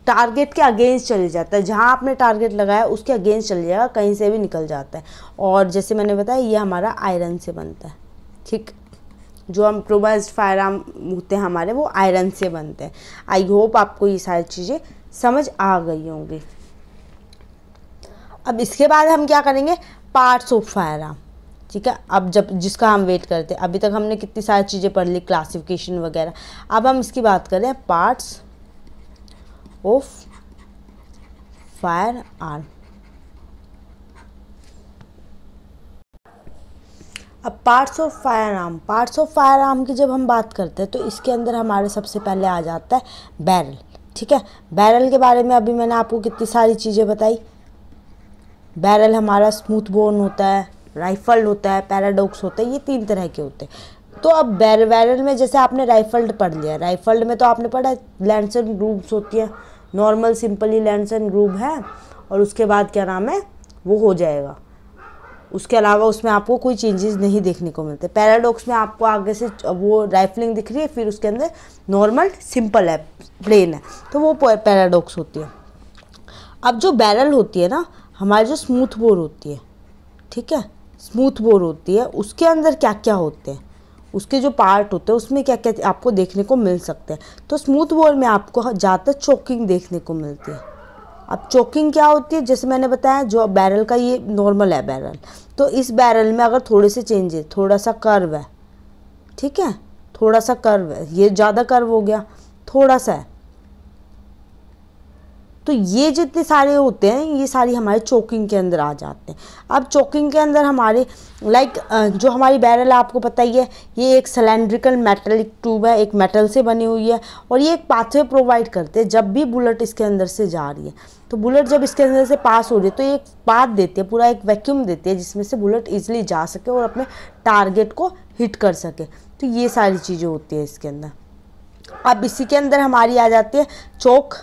टारगेट के अगेंस्ट चले जाता है, जहाँ आपने टारगेट लगाया उसके अगेंस्ट चले जाएगा, कहीं से भी निकल जाता है। और जैसे मैंने बताया ये हमारा आयरन से बनता है, ठीक। जो हम इम्प्रोवाइज्ड फायर आर्म होते हैं हमारे, वो आयरन से बनते हैं। आई होप आपको ये सारी चीज़ें समझ आ गई होंगी। अब इसके बाद हम क्या करेंगे, पार्ट्स ऑफ फायर आर्म, ठीक है। अब जब जिसका हम वेट करते हैं, अभी तक हमने कितनी सारी चीज़ें पढ़ ली, क्लासिफिकेशन वगैरह। अब हम इसकी बात करें, पार्ट्स ऑफ फायर आर्म। अब parts of fire arm, parts of fire arm की जब हम बात करते हैं तो इसके अंदर हमारे सबसे पहले आ जाता है बैरल। ठीक है, बैरल के बारे में अभी मैंने आपको कितनी सारी चीज़ें बताई। बैरल हमारा स्मूथ बोन होता है, राइफल्ड होता है, पैराडॉक्स होता है, ये 3 तरह के होते हैं। तो अब बैरल में जैसे आपने राइफल्ड पढ़ लिया, राइफल्ड में तो आपने पढ़ा लैंस एंड ग्रूव्स होती है, normal simply lens and groove है, और उसके बाद क्या नाम है वो हो जाएगा। उसके अलावा उसमें आपको कोई चेंजेस नहीं देखने को मिलते। पैराडॉक्स में आपको आगे से वो राइफलिंग दिख रही है, फिर उसके अंदर नॉर्मल सिंपल है, प्लेन है, तो वो पैराडॉक्स होती है। अब जो बैरल होती है ना हमारी, जो स्मूथ बोर होती है, ठीक है, स्मूथ बोर होती है, उसके अंदर क्या क्या होते हैं, उसके जो पार्ट होते हैं उसमें क्या क्या आपको देखने को मिल सकते हैं। तो स्मूथ बोर में आपको ज़्यादातर चोकिंग देखने को मिलती है। अब चोकिंग क्या होती है, जैसे मैंने बताया जो बैरल का ये नॉर्मल है बैरल, तो इस बैरल में अगर थोड़े से चेंजेस, थोड़ा सा कर्व है, ठीक है, थोड़ा सा कर्व है, ये ज़्यादा कर्व हो गया, थोड़ा सा है, तो ये जितने सारे होते हैं ये सारी हमारे चोकिंग के अंदर आ जाते हैं। अब चोकिंग के अंदर हमारे जो हमारी बैरल है आपको पता ही है, ये एक सिलेंड्रिकल मेटलिक ट्यूब है, एक मेटल से बनी हुई है, और ये एक पाथवे प्रोवाइड करते हैं जब भी बुलेट इसके अंदर से जा रही है। तो बुलेट जब इसके अंदर से पास हो रही है तो ये एक पाथ देती है, पूरा एक वैक्यूम देती है जिसमें से बुलेट ईजिली जा सके और अपने टारगेट को हिट कर सके। तो ये सारी चीज़ें होती है इसके अंदर। अब इसी के अंदर हमारी आ जाती है चोक।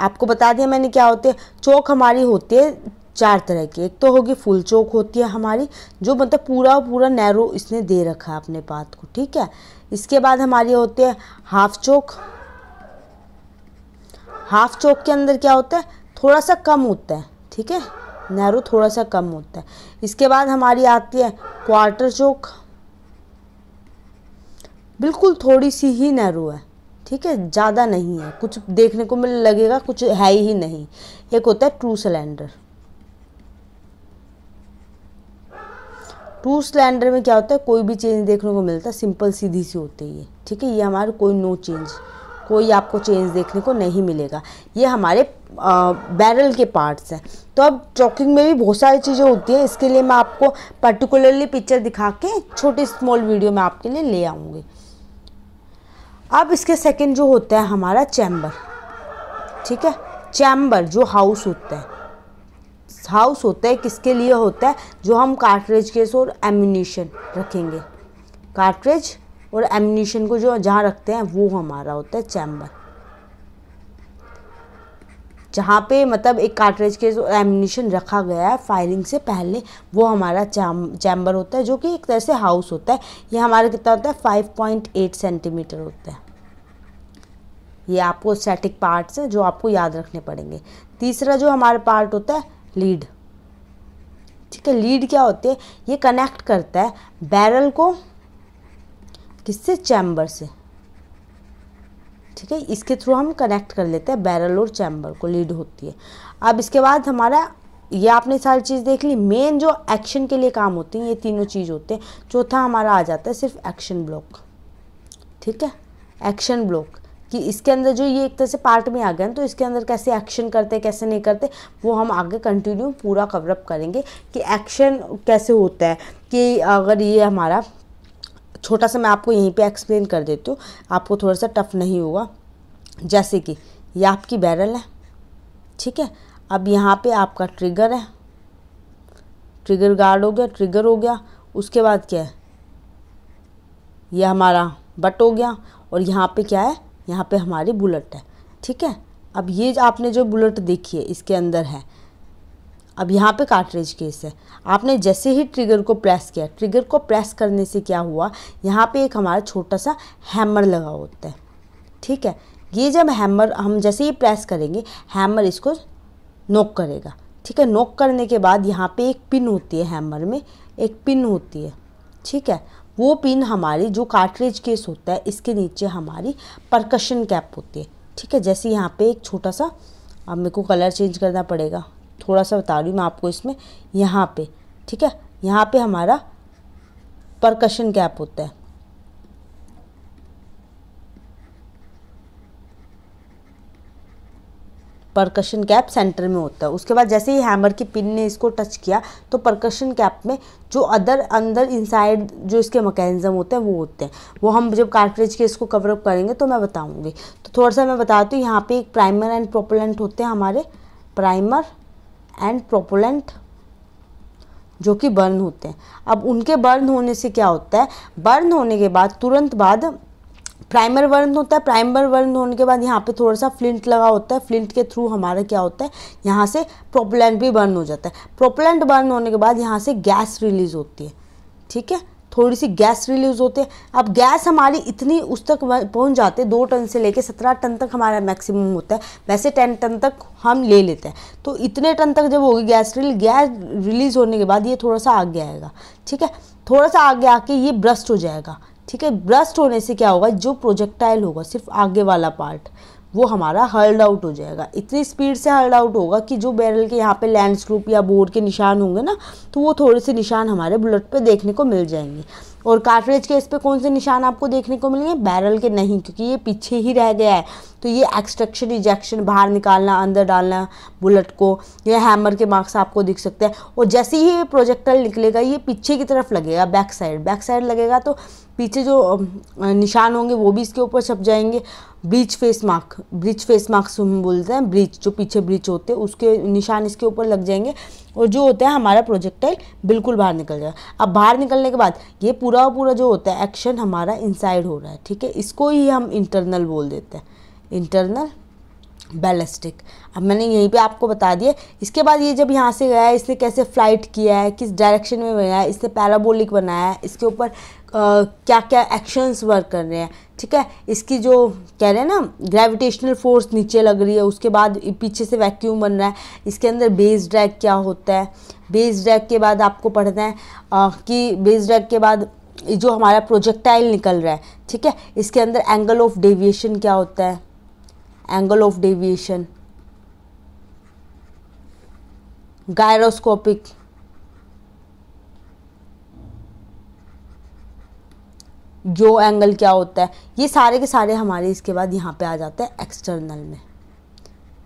आपको बता दिया मैंने क्या होते हैं। चोक हमारी होती है 4 तरह की। एक तो होगी फुल चोक होती है हमारी, जो मतलब पूरा नैरो इसने दे रखा है अपने पाथ को, ठीक है। इसके बाद हमारी होती है हाफ चोक। हाफ चोक के अंदर क्या होता है, थोड़ा सा कम होता है, ठीक है, नैरो थोड़ा सा कम होता है। इसके बाद हमारी आती है क्वार्टर चोक, बिल्कुल थोड़ी सी ही नैरो है, ठीक है, ज़्यादा नहीं है, कुछ देखने को मिल लगेगा कुछ है ही नहीं। एक होता है ट्रू सिलेंडर। ट्रू सिलेंडर में क्या होता है, कोई भी चेंज देखने को मिलता है, सिंपल सीधी सी होती है ये, ठीक है। ये हमारे कोई नो चेंज, कोई आपको चेंज देखने को नहीं मिलेगा। ये हमारे बैरल के पार्ट्स हैं। तो अब चॉकिंग में भी बहुत सारी चीज़ें होती हैं, इसके लिए मैं आपको पर्टिकुलरली पिक्चर दिखा के छोटी स्मॉल वीडियो में आपके लिए ले आऊँगी। अब इसके सेकंड जो होता है हमारा चैम्बर, ठीक है। चैम्बर जो हाउस होता है, हाउस होता है किसके लिए होता है, जो हम कार्ट्रिज केस और एम्यूनिशन रखेंगे, कार्ट्रिज और एम्यूनिशन को जो जहाँ रखते हैं वो हमारा होता है चैम्बर। जहाँ पे मतलब एक कार्ट्रिज केस और एम्यूनिशन रखा गया है फायरिंग से पहले, वो हमारा चैम्बर होता है, जो कि एक तरह से हाउस होता है। ये हमारा कितना होता है 5.8 सेंटीमीटर होता है। ये आपको स्टैटिक पार्ट्स हैं जो आपको याद रखने पड़ेंगे। तीसरा जो हमारा पार्ट होता है लीड, ठीक है। लीड क्या होते हैं, ये कनेक्ट करता है बैरल को किससे, चैम्बर से, ठीक है। इसके थ्रू हम कनेक्ट कर लेते हैं बैरल और चैम्बर को, लीड होती है। अब इसके बाद हमारा ये आपने सारी चीज़ देख ली। मेन जो एक्शन के लिए काम होती हैं ये तीनों चीज़ होते हैं। चौथा हमारा आ जाता है सिर्फ एक्शन ब्लॉक, ठीक है। एक्शन ब्लॉक कि इसके अंदर जो ये एक तरह से पार्ट में आ गया, तो इसके अंदर कैसे एक्शन करते हैं कैसे नहीं करते वो हम आगे कंटिन्यू पूरा कवरअप करेंगे कि एक्शन कैसे होता है। कि अगर ये हमारा छोटा सा मैं आपको यहीं पे एक्सप्लेन कर देती हूँ, आपको थोड़ा सा टफ नहीं होगा। जैसे कि ये आपकी बैरल है, ठीक है। अब यहाँ पे आपका ट्रिगर है, ट्रिगर गार्ड हो गया, ट्रिगर हो गया। उसके बाद क्या है, ये हमारा बट हो गया, और यहाँ पे क्या है, यहाँ पे हमारी बुलेट है, ठीक है। अब ये आपने जो बुलेट देखी है इसके अंदर है, अब यहाँ पे कार्ट्रिज केस है। आपने जैसे ही ट्रिगर को प्रेस किया, ट्रिगर को प्रेस करने से क्या हुआ, यहाँ पे एक हमारा छोटा सा हैमर लगा होता है, ठीक है। ये जब हैमर हम जैसे ही प्रेस करेंगे, हैमर इसको नॉक करेगा, ठीक है। नॉक करने के बाद यहाँ पे एक पिन होती है, हैमर में एक पिन होती है, ठीक है। वो पिन हमारी जो कार्ट्रिज केस होता है इसके नीचे हमारी परकशन कैप होती है, ठीक है। जैसे यहाँ पे एक छोटा सा, अब मेरे को कलर चेंज करना पड़ेगा, थोड़ा सा बता रही हूँ मैं आपको इसमें, यहाँ पे, ठीक है, यहाँ पे हमारा परकशन कैप होता है, परकशन कैप सेंटर में होता है। उसके बाद जैसे ही हैमर की पिन ने इसको टच किया तो परकशन कैप में जो अंदर इनसाइड जो इसके मैकेनिज्म होते हैं वो होते हैं, वो हम जब कार्ट्रिज के इसको कवर अप करेंगे तो मैं बताऊंगी। तो थोड़ा सा मैं बताती हूँ। यहाँ पे एक प्राइमर एंड प्रोपेलेंट होते हैं हमारे, प्राइमर एंड प्रोपेलेंट, जो कि बर्न होते हैं। अब उनके बर्न होने से क्या होता है, बर्न होने के बाद तुरंत बाद प्राइमर बर्न होता है। प्राइमर बर्न होने के बाद यहाँ पे थोड़ा सा फ्लिंट लगा होता है, फ्लिंट के थ्रू हमारा क्या होता है, यहाँ से प्रोपेलेंट भी बर्न हो जाता है। प्रोपेलेंट बर्न होने के बाद यहाँ से गैस रिलीज होती है, ठीक है, थोड़ी सी गैस रिलीज होती है। अब गैस हमारी इतनी उस तक पहुँच जाते हैं, 2 टन से लेके 17 टन तक हमारा मैक्सिमम होता है, वैसे 10 टन तक हम ले लेते हैं। तो इतने टन तक जब होगी गैस रिलीज होने के बाद ये थोड़ा सा आगे आएगा, ठीक है, थोड़ा सा आगे आके ये ब्रस्ट हो जाएगा, ठीक है। ब्रस्ट होने से क्या होगा, जो प्रोजेक्टाइल होगा सिर्फ आगे वाला पार्ट वो हमारा हर्ल्ड आउट हो जाएगा। इतनी स्पीड से हर्ल्ड आउट होगा कि जो बैरल के यहाँ पे लैंड स्क्रूप या बोर के निशान होंगे ना, तो वो थोड़े से निशान हमारे बुलेट पे देखने को मिल जाएंगे। और कार्ट्रिज के इस पे कौन से निशान आपको देखने को मिलेंगे, बैरल के नहीं, क्योंकि ये पीछे ही रह गया है। तो ये एक्सट्रैक्शन इजेक्शन, बाहर निकालना अंदर डालना बुलेट को, ये हैमर के मार्क्स आपको दिख सकते हैं। और जैसे ही ये प्रोजेक्टाइल निकलेगा ये पीछे की तरफ लगेगा, बैक साइड लगेगा, तो पीछे जो निशान होंगे वो भी इसके ऊपर छप जाएंगे। ब्रीच फेस मार्क्स हम बोलते हैं, ब्रीच जो पीछे ब्रीच होते हैं उसके निशान इसके ऊपर लग जाएंगे, और जो होता है हमारा प्रोजेक्टाइल बिल्कुल बाहर निकल जाएगा। अब बाहर निकलने के बाद ये पूरा जो होता है एक्शन हमारा इनसाइड हो रहा है, ठीक है, इसको ही हम इंटरनल बोल देते हैं, इंटरनल बैलिस्टिक। अब मैंने यहीं पे आपको बता दिया। इसके बाद ये जब यहाँ से गया है, इसने कैसे फ्लाइट किया है, किस डायरेक्शन में गया है, इसने पैराबोलिक बनाया है, इसके ऊपर क्या क्या एक्शंस वर्क कर रहे हैं, ठीक है, इसकी जो कह रहे हैं ना ग्रेविटेशनल फोर्स नीचे लग रही है, उसके बाद पीछे से वैक्यूम बन रहा है, इसके अंदर बेस ड्रैग क्या होता है, बेस ड्रैग के बाद आपको पढ़ना है कि बेस ड्रैग के बाद जो हमारा प्रोजेक्टाइल निकल रहा है, ठीक है, इसके अंदर एंगल ऑफ डेविएशन क्या होता है, एंगल ऑफ डेविएशन, गायरोस्कोपिक, जो एंगल क्या होता है, ये सारे के सारे हमारे इसके बाद यहाँ पे आ जाते हैं एक्सटर्नल में,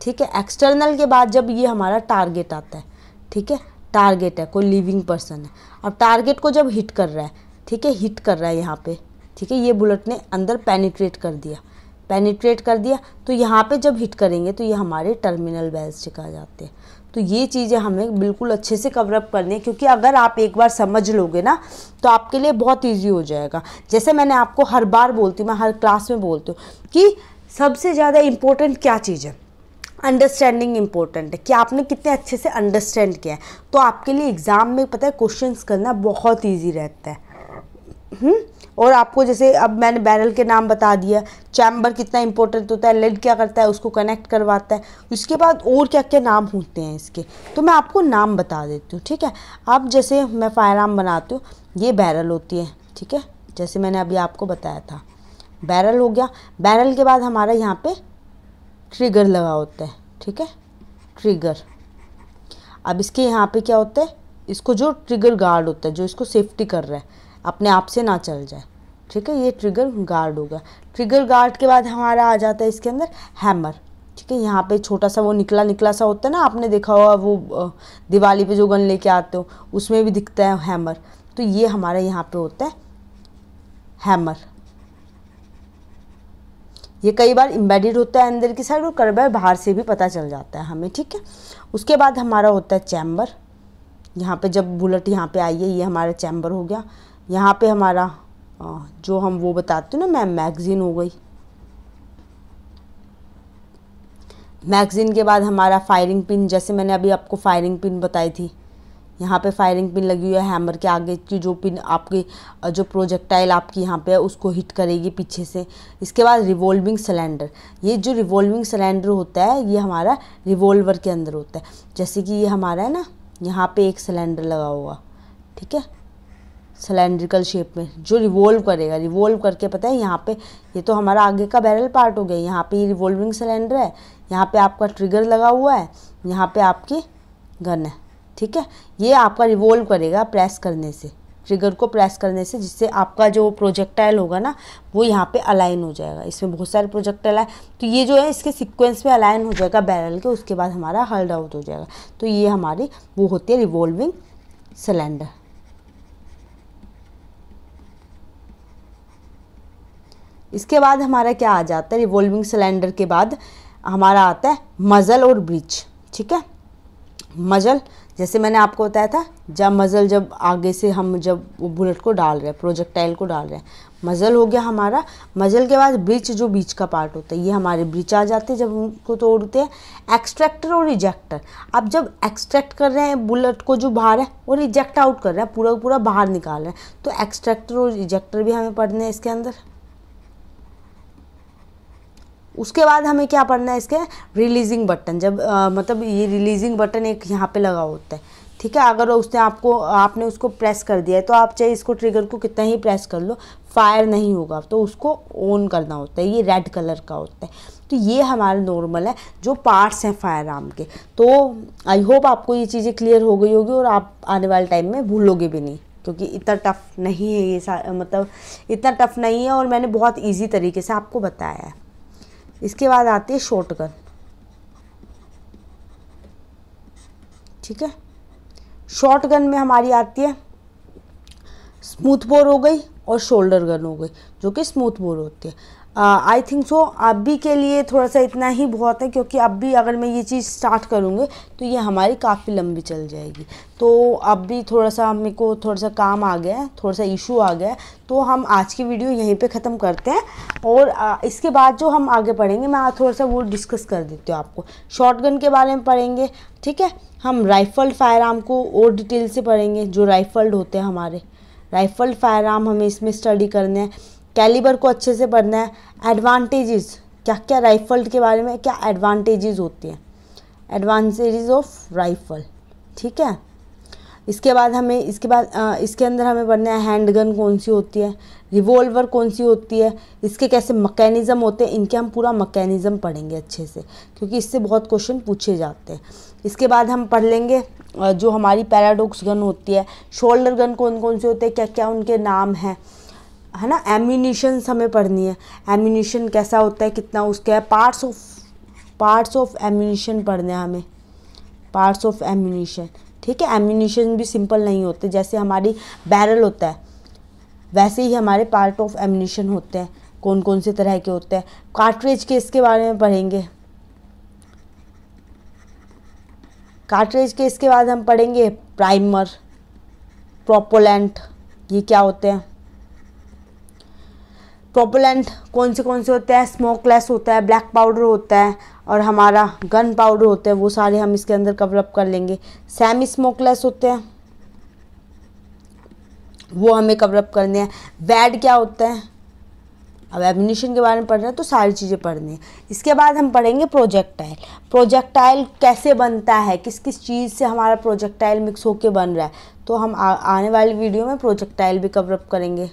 ठीक है। एक्सटर्नल के बाद जब ये हमारा टारगेट आता है, ठीक है, टारगेट है, कोई लिविंग पर्सन है, अब टारगेट को जब हिट कर रहा है, ठीक है, हिट कर रहा है यहाँ पे, ठीक है, ये बुलेट ने अंदर पेनिट्रेट कर दिया, तो यहाँ पे जब हिट करेंगे तो ये हमारे टर्मिनल बैलिस्टिक आ जाते हैं। तो ये चीज़ें हमें बिल्कुल अच्छे से कवर अप करनी है, क्योंकि अगर आप एक बार समझ लोगे ना तो आपके लिए बहुत इजी हो जाएगा। जैसे मैंने आपको हर बार बोलती हूँ, मैं हर क्लास में बोलती हूँ कि सबसे ज़्यादा इम्पोर्टेंट क्या चीज़ है, अंडरस्टैंडिंग इम्पोर्टेंट है कि आपने कितने अच्छे से अंडरस्टैंड किया है। तो आपके लिए एग्ज़ाम में पता है क्वेश्चंस करना बहुत ईजी रहता है। और आपको जैसे अब मैंने बैरल के नाम बता दिया, चैम्बर कितना इंपॉर्टेंट होता है, लेड क्या करता है, उसको कनेक्ट करवाता है, उसके बाद और क्या क्या नाम होते हैं इसके, तो मैं आपको नाम बता देती हूँ, ठीक है। अब जैसे मैं फायर आर्म बनाती हूँ, ये बैरल होती है, ठीक है, जैसे मैंने अभी आपको बताया था, बैरल हो गया। बैरल के बाद हमारा यहाँ पे ट्रिगर लगा होता है, ठीक है, ट्रिगर। अब इसके यहाँ पे क्या होता है, इसको जो ट्रिगर गार्ड होता है, जो इसको सेफ्टी कर रहा है, अपने आप से ना चल जाए, ठीक है, ये ट्रिगर गार्ड होगा। ट्रिगर गार्ड के बाद हमारा आ जाता है इसके अंदर हैमर, ठीक है, यहाँ पे छोटा सा वो निकला सा होता है ना, आपने देखा होगा वो दिवाली पे जो गन लेके आते हो उसमें भी दिखता है हैमर, तो ये हमारा यहाँ पे होता है हैमर। ये कई बार एम्बेडेड होता है अंदर की साइड और कई बार बाहर से भी पता चल जाता है हमें, ठीक है। उसके बाद हमारा होता है चैम्बर, यहाँ पे जब बुलेट यहाँ पे आई है ये हमारा चैम्बर हो गया। यहाँ पे हमारा जो हम वो बताते हो ना, मैगज़ीन हो गई। मैगज़ीन के बाद हमारा फायरिंग पिन, जैसे मैंने अभी आपको फायरिंग पिन बताई थी, यहाँ पे फायरिंग पिन लगी हुई है। हैमर के आगे की जो पिन आपकी जो प्रोजेक्टाइल आपकी यहाँ पे है उसको हिट करेगी पीछे से। इसके बाद रिवॉल्विंग सिलेंडर, ये जो रिवॉल्विंग सिलेंडर होता है ये हमारा रिवॉल्वर के अंदर होता है। जैसे कि ये हमारा है ना, यहाँ पे एक सिलेंडर लगा होगा, ठीक है, सिलेंड्रिकल शेप में जो रिवॉल्व करेगा, रिवॉल्व करके पता है यहाँ पे, ये तो हमारा आगे का बैरल पार्ट हो गया, यहाँ पे ये रिवॉल्विंग सिलेंडर है, यहाँ पे आपका ट्रिगर लगा हुआ है, यहाँ पे आपकी गन है, ठीक है। ये आपका रिवॉल्व करेगा प्रेस करने से, ट्रिगर को प्रेस करने से, जिससे आपका जो प्रोजेक्टाइल होगा ना वो यहाँ पे अलाइन हो जाएगा। इसमें बहुत सारे प्रोजेक्टाइल है, तो ये जो है इसके सीक्वेंस में अलाइन हो जाएगा बैरल के, उसके बाद हमारा हर्ल्ड आउट हो जाएगा। तो ये हमारी वो होती है रिवॉल्विंग सिलेंडर। इसके बाद हमारा क्या आ जाता है, रिवॉल्विंग सिलेंडर के बाद हमारा आता है मजल और ब्रिज। ठीक है, मजल जैसे मैंने आपको बताया था, जब आगे से हम जब वो बुलेट को डाल रहे हैं, प्रोजेक्टाइल को डाल रहे हैं, मजल हो गया हमारा। मजल के बाद ब्रिज, जो बीच का पार्ट होता है, ये हमारे ब्रिज आ जाते हैं जब उनको तोड़ते हैं। एक्सट्रैक्टर और रिजेक्टर, अब जब एक्सट्रैक्ट कर रहे हैं बुलेट को जो बाहर है, और रिजेक्ट आउट कर रहे हैं, पूरा पूरा बाहर निकाल रहे हैं, तो एक्सट्रैक्टर और रिजेक्टर भी हमें पढ़ने हैं इसके अंदर। उसके बाद हमें क्या पढ़ना है, इसके रिलीजिंग बटन। जब मतलब ये रिलीजिंग बटन एक यहाँ पे लगा होता है, ठीक है। अगर उसने आपने उसको प्रेस कर दिया है, तो आप चाहे इसको ट्रिगर को कितना ही प्रेस कर लो, फायर नहीं होगा, तो उसको ऑन करना होता है। ये रेड कलर का होता है। तो ये हमारा नॉर्मल है जो पार्ट्स हैं फायर आर्म के। तो आई होप आपको ये चीज़ें क्लियर हो गई होगी और आप आने वाले टाइम में भूलोगे भी नहीं, क्योंकि इतना टफ नहीं है ये, मतलब इतना टफ नहीं है, और मैंने बहुत ईजी तरीके से आपको बताया है। इसके बाद आती है शॉटगन। ठीक है, शॉटगन में हमारी आती है स्मूथ बोर हो गई और शोल्डर गन हो गई, जो कि स्मूथ बोर होती है। आई थिंक सो अभी के लिए थोड़ा सा इतना ही बहुत है, क्योंकि अब भी अगर मैं ये चीज़ स्टार्ट करूँगी तो ये हमारी काफ़ी लंबी चल जाएगी। तो अब भी थोड़ा सा मेरे को थोड़ा सा काम आ गया है, थोड़ा सा इशू आ गया है, तो हम आज की वीडियो यहीं पे ख़त्म करते हैं। और इसके बाद जो हम आगे पढ़ेंगे, मैं थोड़ा सा वो डिस्कस कर देती हूँ आपको। शॉटगन के बारे में पढ़ेंगे, ठीक है। हम राइफल्ड फायर आर्म को और डिटेल से पढ़ेंगे, जो राइफल्ड होते हैं हमारे राइफल्ड फायर आर्म, हमें इसमें स्टडी करने हैं। कैलिबर को अच्छे से पढ़ना है। एडवांटेजेस, क्या क्या राइफल्ड के बारे में क्या एडवांटेजेस होती हैं, एडवांटेजेस ऑफ राइफल, ठीक है। इसके बाद इसके अंदर हमें पढ़ना है हैंडगन कौन सी होती है, रिवॉल्वर कौन सी होती है, इसके कैसे मैकेनिज़्म होते हैं, इनके हम पूरा मैकेनिज़्म पढ़ेंगे अच्छे से, क्योंकि इससे बहुत क्वेश्चन पूछे जाते हैं। इसके बाद हम पढ़ लेंगे जो हमारी पैराडॉक्स गन होती है, शोल्डर गन कौन कौन से होते हैं, क्या क्या उनके नाम हैं, है ना। एम्यूनिशंस हमें पढ़नी है, एम्यूनिशन कैसा होता है, कितना उसके है, पार्ट्स ऑफ एम्यूनिशन पढ़ने हैं हमें, पार्ट्स ऑफ एम्यूनिशन, ठीक है। एम्यूनिशन भी सिंपल नहीं होते, जैसे हमारी बैरल होता है वैसे ही हमारे पार्ट ऑफ एम्यूनिशन होते हैं, कौन कौन से तरह के होते हैं। कार्ट्रिज के इसके बारे में पढ़ेंगे, कार्ट्रिज के इसके बाद हम पढ़ेंगे प्राइमर, प्रोपोलेंट, ये क्या होते हैं, प्रोपोलेंट कौन से होते हैं, स्मोकलेस होता है, ब्लैक पाउडर होता है, और हमारा गन पाउडर होता है, वो सारे हम इसके अंदर कवर अप कर लेंगे। सेमी स्मोकलेस होते हैं, वो हमें कवर अप करने हैं। वैड क्या होता है, अब एम्यूनिशन के बारे में पढ़ रहे हैं तो सारी चीज़ें पढ़नी है। इसके बाद हम पढ़ेंगे प्रोजेक्टाइल, प्रोजेक्टाइल कैसे बनता है, किस किस चीज़ से हमारा प्रोजेक्टाइल मिक्स होके बन रहा है, तो हम आने वाली वीडियो में प्रोजेक्टाइल भी कवर अप करेंगे।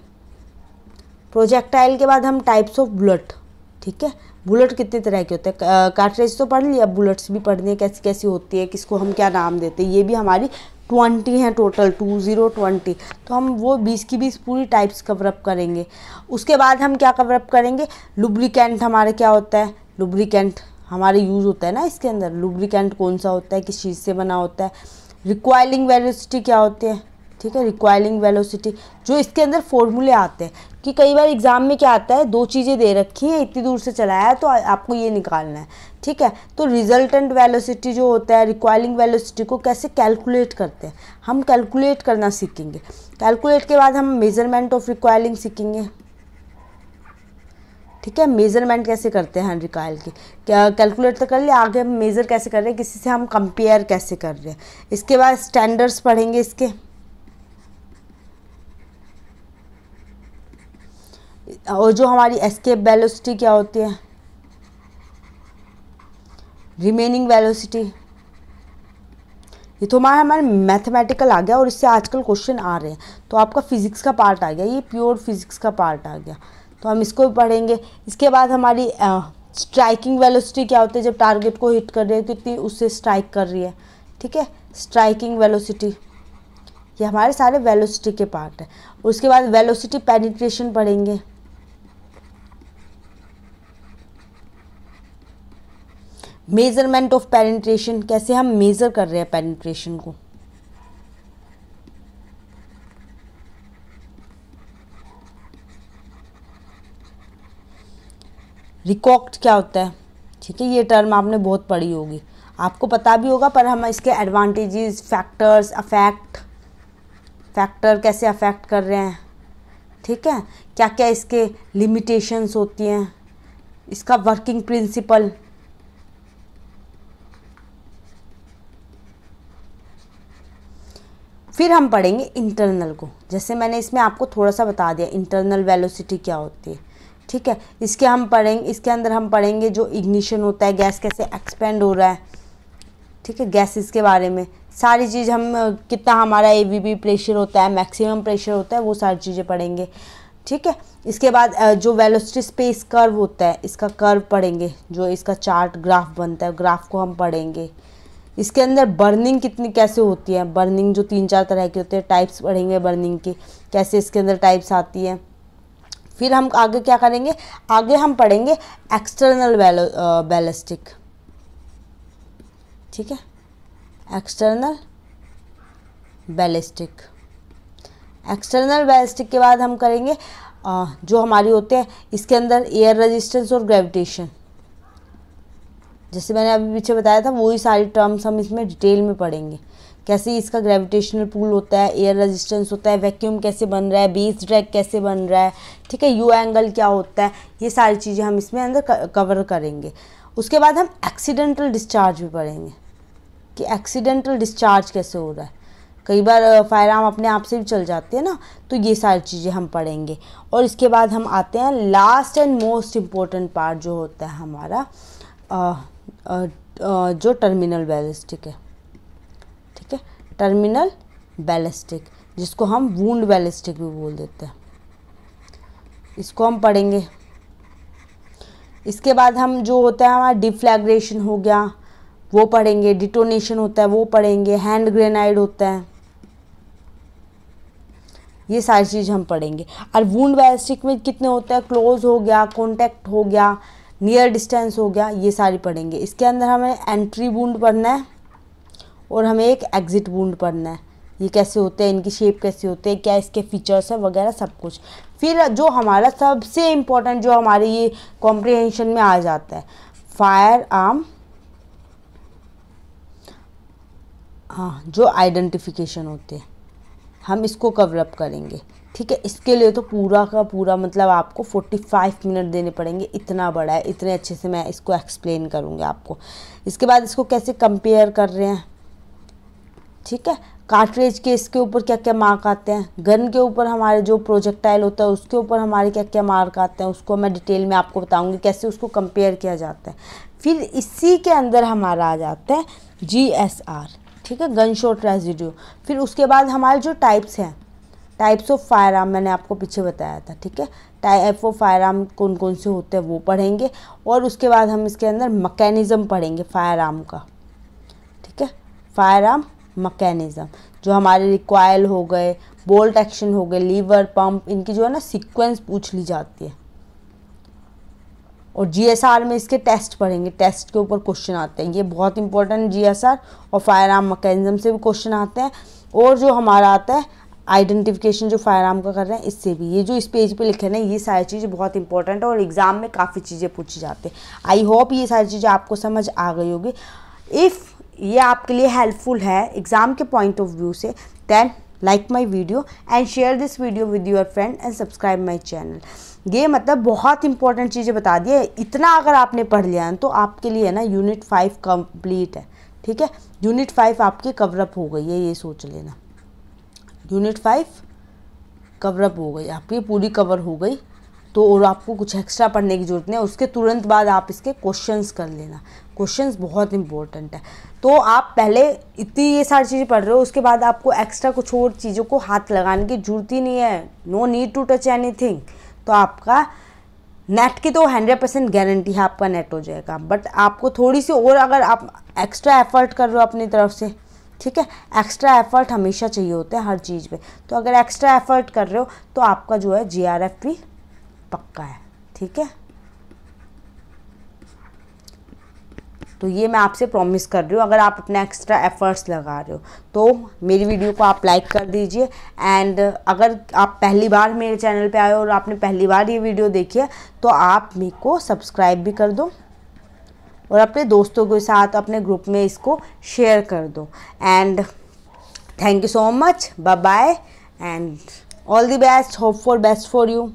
प्रोजेक्टाइल के बाद हम टाइप्स ऑफ बुलेट, ठीक है, बुलेट कितने तरह के होते हैं, कार्ट्रिज तो पढ़ लिया, बुलेट्स भी पढ़नी है कैसी कैसी होती है, किसको हम क्या नाम देते हैं, ये भी हमारी 20 हैं टोटल, 20 तो हम वो 20 की 20 पूरी टाइप्स कवर अप करेंगे। उसके बाद हम क्या कवर अप करेंगे, लुब्रिकेंट हमारे क्या होता है, लुब्रिकेंट हमारे यूज़ होता है ना इसके अंदर, लुब्रिकेंट कौन सा होता है, किस चीज़ से बना होता है। रिक्वायरिंग वेलोसिटी क्या होती है, ठीक है, रिक्वायरिंग वेलोसिटी, जो इसके अंदर फॉर्मूले आते हैं कि कई बार एग्जाम में क्या आता है, दो चीज़ें दे रखी हैं, इतनी दूर से चलाया है तो आपको ये निकालना है, ठीक है। तो रिजल्टेंट वेलोसिटी जो होता है, रिक्वायरिंग वेलोसिटी को कैसे कैलकुलेट करते हैं, हम कैलकुलेट करना सीखेंगे। कैलकुलेट के बाद हम मेजरमेंट ऑफ रिक्वायरिंग सीखेंगे, ठीक है, मेजरमेंट कैसे करते हैं रिकॉइल की, क्या कैलकुलेट तो कर लिया, आगे हम मेज़र कैसे कर रहे हैं, किसी से हम कंपेयर कैसे कर रहे हैं। इसके बाद स्टैंडर्ड्स पढ़ेंगे इसके, और जो हमारी एस्केप वेलोसिटी क्या होती है, रिमेनिंग वेलोसिटी, ये तो हमारे मैथमेटिकल आ गया, और इससे आजकल क्वेश्चन आ रहे हैं, तो आपका फिजिक्स का पार्ट आ गया, ये प्योर फिजिक्स का पार्ट आ गया, तो हम इसको भी पढ़ेंगे। इसके बाद हमारी स्ट्राइकिंग वेलोसिटी क्या होती है, जब टारगेट को हिट कर रही है कितनी उससे स्ट्राइक कर रही है, ठीक है, स्ट्राइकिंग वेलोसिटी। ये हमारे सारे वेलोसिटी के पार्ट है। उसके बाद वेलोसिटी पेनिट्रेशन पढ़ेंगे। मेजरमेंट ऑफ पेनिट्रेशन, कैसे हम मेजर कर रहे हैं पेनिट्रेशन को। रिकॉक्ट क्या होता है, ठीक है, ये टर्म आपने बहुत पढ़ी होगी, आपको पता भी होगा, पर हम इसके एडवांटेजेस, फैक्टर्स, फैक्टर कैसे अफेक्ट कर रहे हैं, ठीक है, क्या क्या इसके लिमिटेशंस होती हैं, इसका वर्किंग प्रिंसिपल। फिर हम पढ़ेंगे इंटरनल को, जैसे मैंने इसमें आपको थोड़ा सा बता दिया इंटरनल वेलोसिटी क्या होती है, ठीक है। इसके अंदर हम पढ़ेंगे जो इग्निशन होता है, गैस कैसे एक्सपेंड हो रहा है, ठीक है, गैसेस के बारे में सारी चीज़, हम कितना हमारा AVP प्रेशर होता है, मैक्सिमम प्रेशर होता है, वो सारी चीज़ें पढ़ेंगे, ठीक है। इसके बाद जो वेलोसिटी स्पेस कर्व होता है, इसका कर्व पढ़ेंगे, जो इसका चार्ट ग्राफ बनता है, ग्राफ को हम पढ़ेंगे। इसके अंदर बर्निंग कितनी कैसे होती है, बर्निंग जो 3-4 तरह की होती है, टाइप्स पढ़ेंगे बर्निंग की, कैसे इसके अंदर टाइप्स आती है। फिर हम आगे क्या करेंगे, आगे हम पढ़ेंगे एक्सटर्नल बैलिस्टिक, ठीक है, एक्सटर्नल बैलिस्टिक। एक्सटर्नल बैलिस्टिक के बाद हम करेंगे जो हमारी होते हैं इसके अंदर एयर रेजिस्टेंस और ग्रेविटेशन, जैसे मैंने अभी पीछे बताया था, वही सारी टर्म्स हम इसमें डिटेल में पढ़ेंगे, कैसे इसका ग्रेविटेशनल पुल होता है, एयर रेजिस्टेंस होता है, वैक्यूम कैसे बन रहा है, बेस ड्रैग कैसे बन रहा है, ठीक है, यू एंगल क्या होता है, ये सारी चीज़ें हम इसमें अंदर कवर करेंगे। उसके बाद हम एक्सीडेंटल डिस्चार्ज भी पढ़ेंगे कि एक्सीडेंटल डिस्चार्ज कैसे हो रहा है, कई बार फायर आर्म अपने आप से भी चल जाते हैं ना, तो ये सारी चीज़ें हम पढ़ेंगे। और इसके बाद हम आते हैं last and most important part जो होता है हमारा जो टर्मिनल बैलिस्टिक है, ठीक है, टर्मिनल बैलिस्टिक, जिसको हम वुंड बैलिस्टिक भी बोल देते हैं, इसको हम पढ़ेंगे। इसके बाद हम जो होता है हमारा डिफ्लैग्रेशन हो गया वो पढ़ेंगे, डिटोनेशन होता है वो पढ़ेंगे, हैंड ग्रेनाइड होता है, ये सारी चीज़ हम पढ़ेंगे। और वुंड बैलिस्टिक में कितने होता है, क्लोज हो गया, कॉन्टैक्ट हो गया, नियर डिस्टेंस हो गया, ये सारी पढ़ेंगे। इसके अंदर हमें एंट्री वुंड पढ़ना है और हमें एक एग्जिट वुंड पढ़ना है, ये कैसे होते हैं, इनकी शेप कैसे होते हैं, क्या इसके फीचर्स है वगैरह सब कुछ। फिर जो हमारा सबसे इम्पोर्टेंट जो हमारे ये कॉम्प्रिहेंशन में आ जाता है, फायर आर्म जो आइडेंटिफिकेशन होते हैं, हम इसको कवर अप करेंगे, ठीक है। इसके लिए तो पूरा का पूरा मतलब आपको 45 मिनट देने पड़ेंगे, इतना बड़ा है, इतने अच्छे से मैं इसको एक्सप्लेन करूँगी आपको। इसके बाद इसको कैसे कंपेयर कर रहे हैं, ठीक है, कार्ट्रिज के इसके ऊपर क्या क्या मार्क आते हैं, गन के ऊपर हमारे जो प्रोजेक्टाइल होता है उसके ऊपर हमारे क्या क्या मार्क आते हैं, उसको मैं डिटेल में आपको बताऊंगी कैसे उसको कंपेयर किया जाता है। फिर इसी के अंदर हमारा आ जाता है GSR, ठीक है, गन शॉट रेजिड्यू। फिर उसके बाद हमारे जो टाइप्स हैं, टाइप्स ऑफ फायर आर्म मैंने आपको पीछे बताया था, ठीक है, टाइप ऑफ फायर आर्म कौन कौन से होते हैं वो पढ़ेंगे। और उसके बाद हम इसके अंदर मैकेनिज़्म पढ़ेंगे फायर आर्म का, ठीक है, फायर आर्म मैकेनिज़्म, जो हमारे रिकॉइल हो गए, बोल्ट एक्शन हो गए, लीवर, पंप, इनकी जो है ना सीक्वेंस पूछ ली जाती है। और GSR में इसके टेस्ट पढ़ेंगे, टेस्ट के ऊपर क्वेश्चन आते हैं, ये बहुत इंपॉर्टेंट GSR और फायर आर्म मैकेनिज्म से भी क्वेश्चन आते हैं। और जो हमारा आता है आइडेंटिफिकेशन जो फायर आर्म का कर रहे हैं, इससे भी, ये जो इस पेज पे लिखे हैं ये सारी चीज़ें बहुत इंपॉर्टेंट है और एग्ज़ाम में काफ़ी चीज़ें पूछी जाती हैं। आई होप ये सारी चीज़ें आपको समझ आ गई होगी। इफ़ ये आपके लिए हेल्पफुल है एग्ज़ाम के पॉइंट ऑफ व्यू से, then like my video and share this video with your friend and subscribe my channel. ये मतलब बहुत इंपॉर्टेंट चीज़ें बता दी है, इतना अगर आपने पढ़ लिया है तो आपके लिए ना यूनिट 5 कंप्लीट है, ठीक है, यूनिट 5 आपकी कवरअप हो गई है, ये सोच लेना, यूनिट 5 कवरअप हो गई आपकी, पूरी कवर हो गई। तो और आपको कुछ एक्स्ट्रा पढ़ने की ज़रूरत नहीं है, उसके तुरंत बाद आप इसके क्वेश्चंस कर लेना, क्वेश्चंस बहुत इंपॉर्टेंट है। तो आप पहले इतनी ये सारी चीज़ें पढ़ रहे हो, उसके बाद आपको एक्स्ट्रा कुछ और चीज़ों को हाथ लगाने की ज़रूरत ही नहीं है, no need to touch anything. तो आपका नेट की तो 100% गारंटी है, आपका नेट हो जाएगा। बट आपको थोड़ी सी और अगर आप एक्स्ट्रा एफर्ट कर रहे हो अपनी तरफ से, ठीक है। एक्स्ट्रा एफर्ट हमेशा चाहिए होता है हर चीज़ में, तो अगर एक्स्ट्रा एफर्ट कर रहे हो तो आपका जो है JRF भी पक्का है, ठीक है। तो ये मैं आपसे प्रॉमिस कर रही हूँ, अगर आप अपने एक्स्ट्रा एफर्ट्स लगा रहे हो तो मेरी वीडियो को आप लाइक कर दीजिए। एंड अगर आप पहली बार मेरे चैनल पे आए हो और आपने पहली बार ये वीडियो देखी है तो आप मेरे को सब्सक्राइब भी कर दो और अपने दोस्तों के साथ अपने ग्रुप में इसको शेयर कर दो। And thank you so much, bye bye and all the best, hope for best for you.